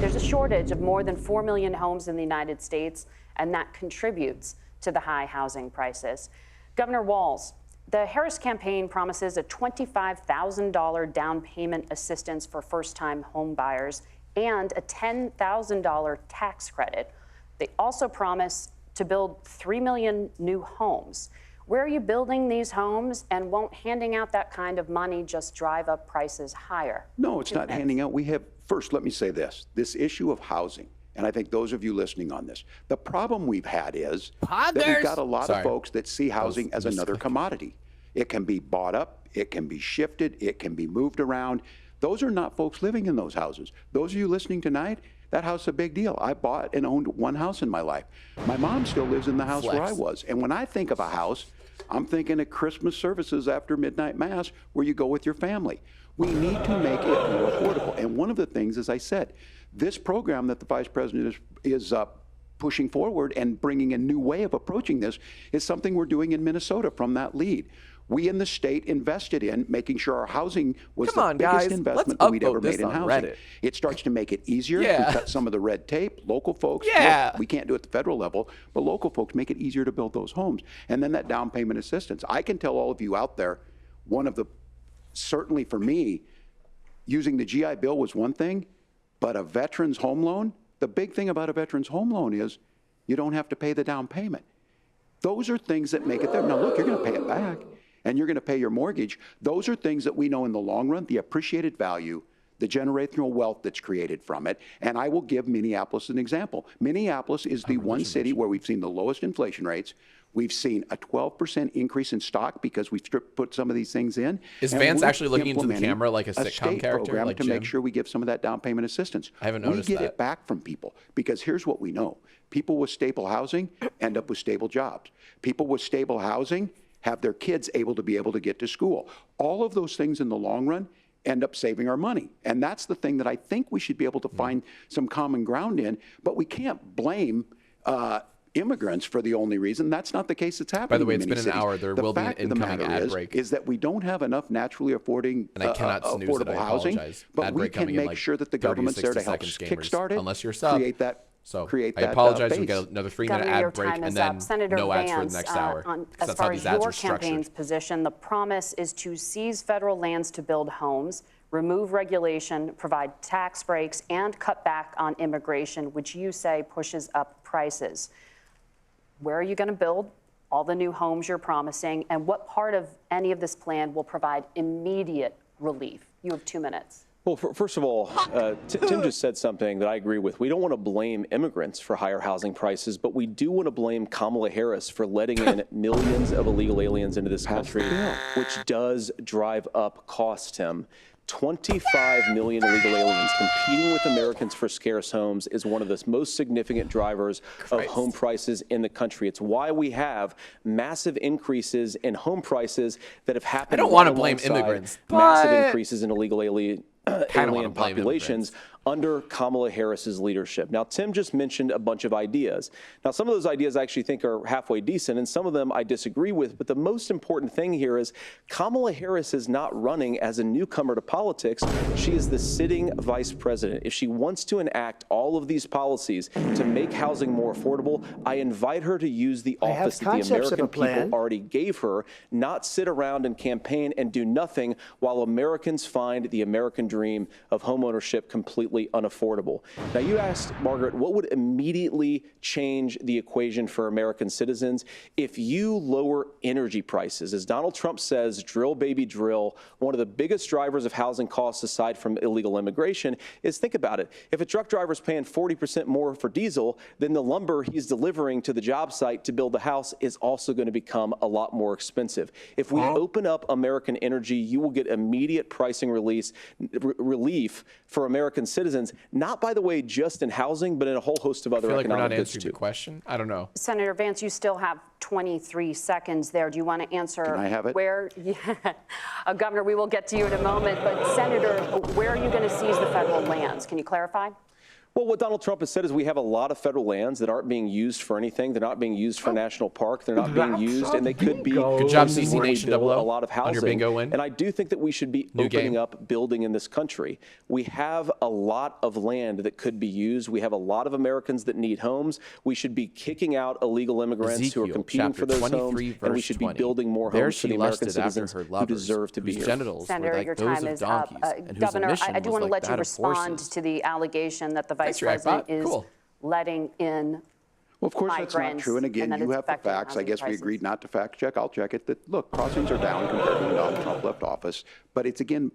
There's a shortage of more than 4 million homes in the United States, and that contributes to the high housing prices. Governor Walz, the Harris campaign promises a $25,000 down payment assistance for first-time home buyers and a $10,000 tax credit. They also promise to build 3 million new homes. Where are you building these homes, and won't handing out that kind of money just drive up prices higher? No, it's not handing out. We have, first, let me say this issue of housing, and I think those of you listening on this, the problem we've had is that we've got a lot of folks that see housing as another commodity. It can be bought up, it can be shifted, it can be moved around. Those are not folks living in those houses. Those of you listening tonight, that house is a big deal. I bought and owned one house in my life. My mom still lives in the house where I was. And when I think of a house, I'm thinking of Christmas services after midnight mass where you go with your family. We need to make it more affordable. And one of the things, as I said, this program that the Vice President is pushing forward and bringing a new way of approaching this is something we're doing in Minnesota from that lead. We in the state invested in making sure our housing was the biggest investment that we'd ever made in housing. Reddit. It starts to make it easier Yeah. to cut some of the red tape. Local folks, Yeah. look, we can't do it at the federal level, but local folks make it easier to build those homes. And then that down payment assistance. I can tell all of you out there, one of the, certainly for me, using the GI Bill was one thing, but a veteran's home loan, the big thing about a veteran's home loan is you don't have to pay the down payment. Those are things that make it there. Now look, you're gonna pay it back and you're gonna pay your mortgage. Those are things that we know in the long run, the appreciated value, the generational wealth that's created from it. And I will give Minneapolis an example. Minneapolis is the one city where we've seen the lowest inflation rates. We've seen a 12% increase in stock because we've put some of these things in. Is And Vance we're actually looking into the implementing camera like a sitcom state character, program like to Jim? make sure we give some of that down payment assistance. I haven't noticed We get that. it back from people because here's what we know. People with stable housing end up with stable jobs. People with stable housing have their kids able to get to school. All of those things in the long run end up saving our money. And that's the thing that I think we should be able to find some common ground in, but we can't blame immigrants for the only reason. That's not the case that's happening. By the way, in it's many been an cities. hour. There will be an fact of the incoming matter ad break. is that we don't have enough naturally affording And I cannot snooze it, affordable I housing, apologize. but Ad we break can coming in make like sure that the 30 to government's there to 60 help seconds, gamers, kickstart it, unless you're a sub. create that. So create I that, apologize. We base. got another 3-minute Governor, your ad break time and is then up. Senator no ads for the Vance, next hour. as That's far how as these ads your are structured. campaign's position, the promise is to seize federal lands to build homes, remove regulation, provide tax breaks, and cut back on immigration, which you say pushes up prices. Where are you going to build all the new homes you're promising, and what part of any of this plan will provide immediate relief? You have 2 minutes. Well, first of all, Tim just said something that I agree with. We don't want to blame immigrants for higher housing prices, but we do want to blame Kamala Harris for letting in millions of illegal aliens into this country, which does drive up costs, Tim. 25 million illegal aliens competing with Americans for scarce homes is one of the most significant drivers of home prices in the country. It's why we have massive increases in home prices that have happened. I don't want to blame immigrants, massive but increases in illegal alien wanna blame populations immigrants. under Kamala Harris's leadership. Now, Tim just mentioned a bunch of ideas. Now, some of those ideas I actually think are halfway decent, and some of them I disagree with. But the most important thing here is Kamala Harris is not running as a newcomer to politics. She is the sitting vice president. If she wants to enact all of these policies to make housing more affordable, I invite her to use the office that the American people already gave her, not sit around and campaign and do nothing while Americans find the American dream of homeownership completely unaffordable. Now, you asked, Margaret, what would immediately change the equation for American citizens if you lower energy prices? As Donald Trump says, drill, baby, drill. One of the biggest drivers of housing costs, aside from illegal immigration, is, think about it. If a truck driver's paying 40% more for diesel, then the lumber he's delivering to the job site to build the house is also going to become a lot more expensive. If we open up American energy, you will get immediate pricing relief for American citizens, not, by the way, just in housing, but in a whole host of other economic goods, too. The question? I don't know. Senator Vance, you still have 23 seconds there. Do you want to answer? Can I have it? Where, Governor, we will get to you in a moment, but Senator, where are you going to seize the federal lands? Can you clarify? Well, what Donald Trump has said is we have a lot of federal lands that aren't being used for anything. They're not being used for national park. They're not being used, and they could be. Good job, CC Nation. A lot of housing. On your bingo win. And I do think that we should be opening up building in this country. We have a lot of land that could be used. We have a lot of Americans that need homes. We should be kicking out illegal immigrants who are competing for those homes, and we should be building more homes for the American citizens who deserve to be here. Senator, your time is up. Governor, I do want to let you respond to the allegation that the Vice President is letting in. Well, of course, that's not true. And again, you have the facts. I guess we agreed not to fact check. I'll check it. That, look, crossings are down compared to when Donald Trump left office. But it's, again,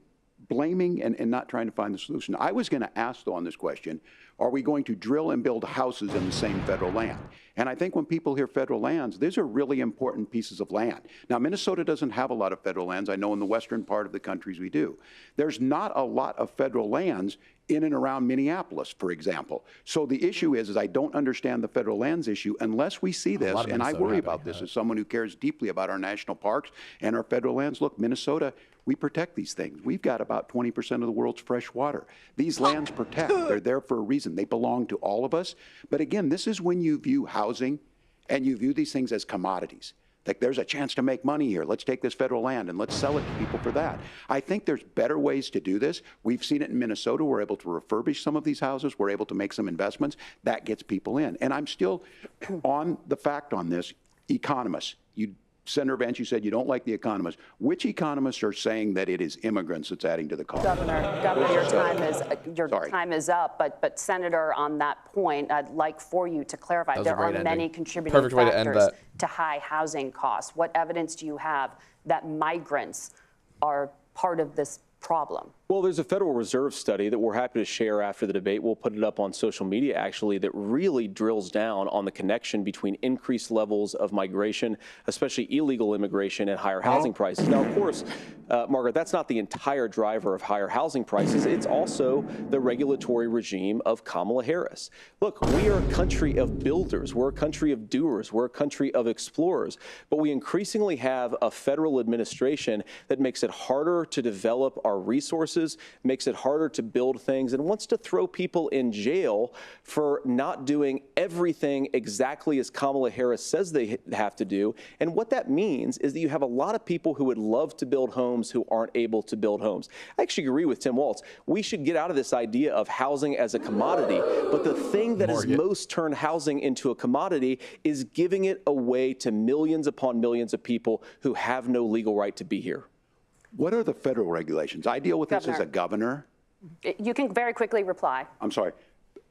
blaming and not trying to find the solution. I was going to ask, though, on this question, are we going to drill and build houses in the same federal land? And I think when people hear federal lands, these are really important pieces of land. Now, Minnesota doesn't have a lot of federal lands. I know in the western part of the countries we do. There's not a lot of federal lands in and around Minneapolis, for example. So the issue is I don't understand the federal lands issue unless we see this, and I worry about this as someone who cares deeply about our national parks and our federal lands. Look, Minnesota, we protect these things. We've got about 20% of the world's fresh water. These lands protect. They're there for a reason. They belong to all of us. But again, this is when you view housing and you view these things as commodities. Like, there's a chance to make money here. Let's take this federal land and let's sell it to people for that. I think there's better ways to do this. We've seen it in Minnesota. We're able to refurbish some of these houses. We're able to make some investments. That gets people in. And I'm still on the fact on this. Economists, Senator Vance, you said you don't like the economists. Which economists are saying that it is immigrants that's adding to the cost? Governor, your time is up. But Senator, on that point, I'd like for you to clarify. There are many contributing factors to high housing costs. What evidence do you have that migrants are part of this problem? Well, there's a Federal Reserve study that we're happy to share after the debate. We'll put it up on social media, actually, that really drills down on the connection between increased levels of migration, especially illegal immigration, and higher housing prices. Now, of course, Margaret, that's not the entire driver of higher housing prices. It's also the regulatory regime of Kamala Harris. Look, we are a country of builders. We're a country of doers. We're a country of explorers. But we increasingly have a federal administration that makes it harder to develop our resources, makes it harder to build things, and wants to throw people in jail for not doing everything exactly as Kamala Harris says they have to do. And what that means is that you have a lot of people who would love to build homes who aren't able to build homes. I actually agree with Tim Walz. We should get out of this idea of housing as a commodity. But the thing that has most turned housing into a commodity is giving it away to millions upon millions of people who have no legal right to be here. What are the federal regulations? I deal with this as a governor. You can very quickly reply. I'm sorry.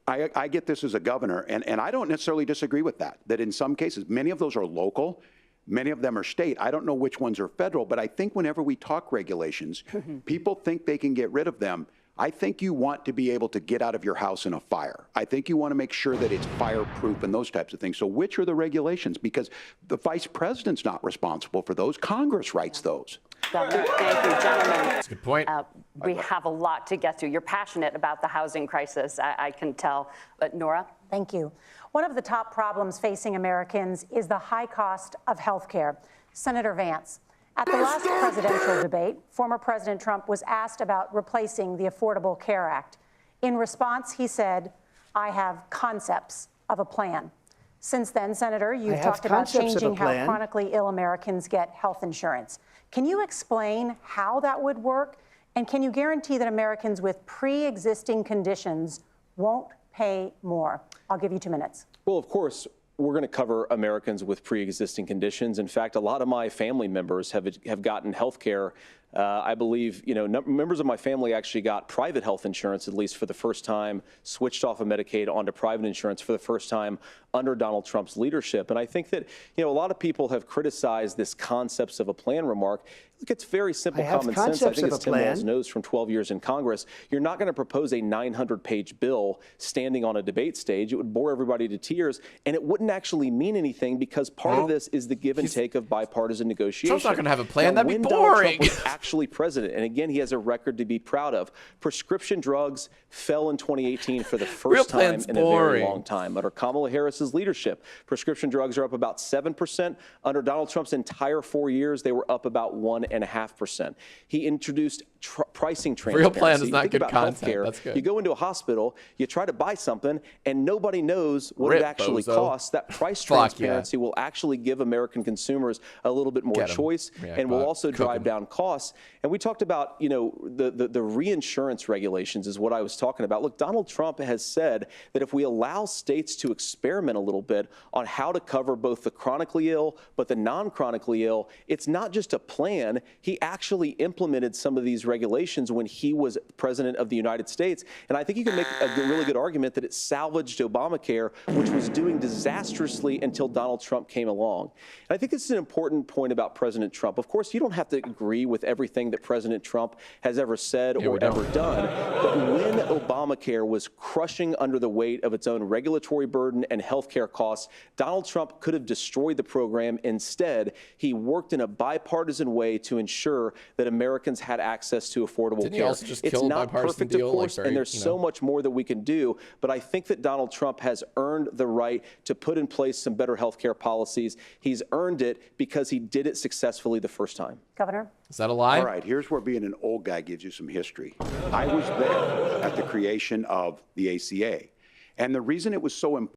I get this as a governor, and I don't necessarily disagree with that in some cases, many of those are local, many of them are state. I don't know which ones are federal, but I think whenever we talk regulations, people think they can get rid of them. I think you want to be able to get out of your house in a fire. I think you want to make sure that it's fireproof and those types of things. So which are the regulations? Because the vice president's not responsible for those. Congress writes those. Governor, thank you, gentlemen. That's a good point. We have a lot to get to. You're passionate about the housing crisis, I can tell. But Nora? Thank you. One of the top problems facing Americans is the high cost of health care. Senator Vance, at the last presidential debate, former President Trump was asked about replacing the Affordable Care Act. In response, he said, I have concepts of a plan. Since then, Senator, you've talked about changing how chronically ill Americans get health insurance. Can you explain how that would work? And can you guarantee that Americans with pre-existing conditions won't pay more? I'll give you 2 minutes. Well, of course, we're going to cover Americans with pre-existing conditions. In fact, a lot of my family members have gotten health care. I believe, members of my family actually got private health insurance, at least for the first time, switched off of Medicaid onto private insurance for the first time under Donald Trump's leadership. And I think that, a lot of people have criticized this concepts of a plan remark. Look, it's very simple common sense. I think it's Tim Walz knows from 12 years in Congress. You're not going to propose a 900-page bill standing on a debate stage. It would bore everybody to tears, and it wouldn't actually mean anything because part of this is the give and take of bipartisan negotiation. Trump's not going to have a plan. Now, That'd be when boring. Donald Trump was actually president, and again, he has a record to be proud of. Prescription drugs fell in 2018 for the first time in a very long time. Under Kamala Harris's leadership, prescription drugs are up about 7%. Under Donald Trump's entire 4 years, they were up about 1.5%. He introduced pricing transparency. Real plan is not Think good about content. healthcare. That's good. You go into a hospital, you try to buy something, and nobody knows what it actually costs. That price transparency will actually give American consumers a little bit more choice, and will also drive down costs. And we talked about, the reinsurance regulations is what I was talking about. Look, Donald Trump has said that if we allow states to experiment a little bit on how to cover both the chronically ill but the non-chronically ill, it's not just a plan. He actually implemented some of these regulations when he was president of the United States. And I think you can make a really good argument that it salvaged Obamacare, which was doing disastrously until Donald Trump came along. And I think this is an important point about President Trump. Of course, you don't have to agree with everything that President Trump has ever said or ever done. But when Obamacare was crushing under the weight of its own regulatory burden and health care costs, Donald Trump could have destroyed the program. Instead, he worked in a bipartisan way to ensure that Americans had access to affordable care. It's not perfect, of course, and there's so much more that we can do. But I think that Donald Trump has earned the right to put in place some better health care policies. He's earned it because he did it successfully the first time. Governor? Is that a lie? All right, here's where being an old guy gives you some history. I was there at the creation of the ACA. And the reason it was so important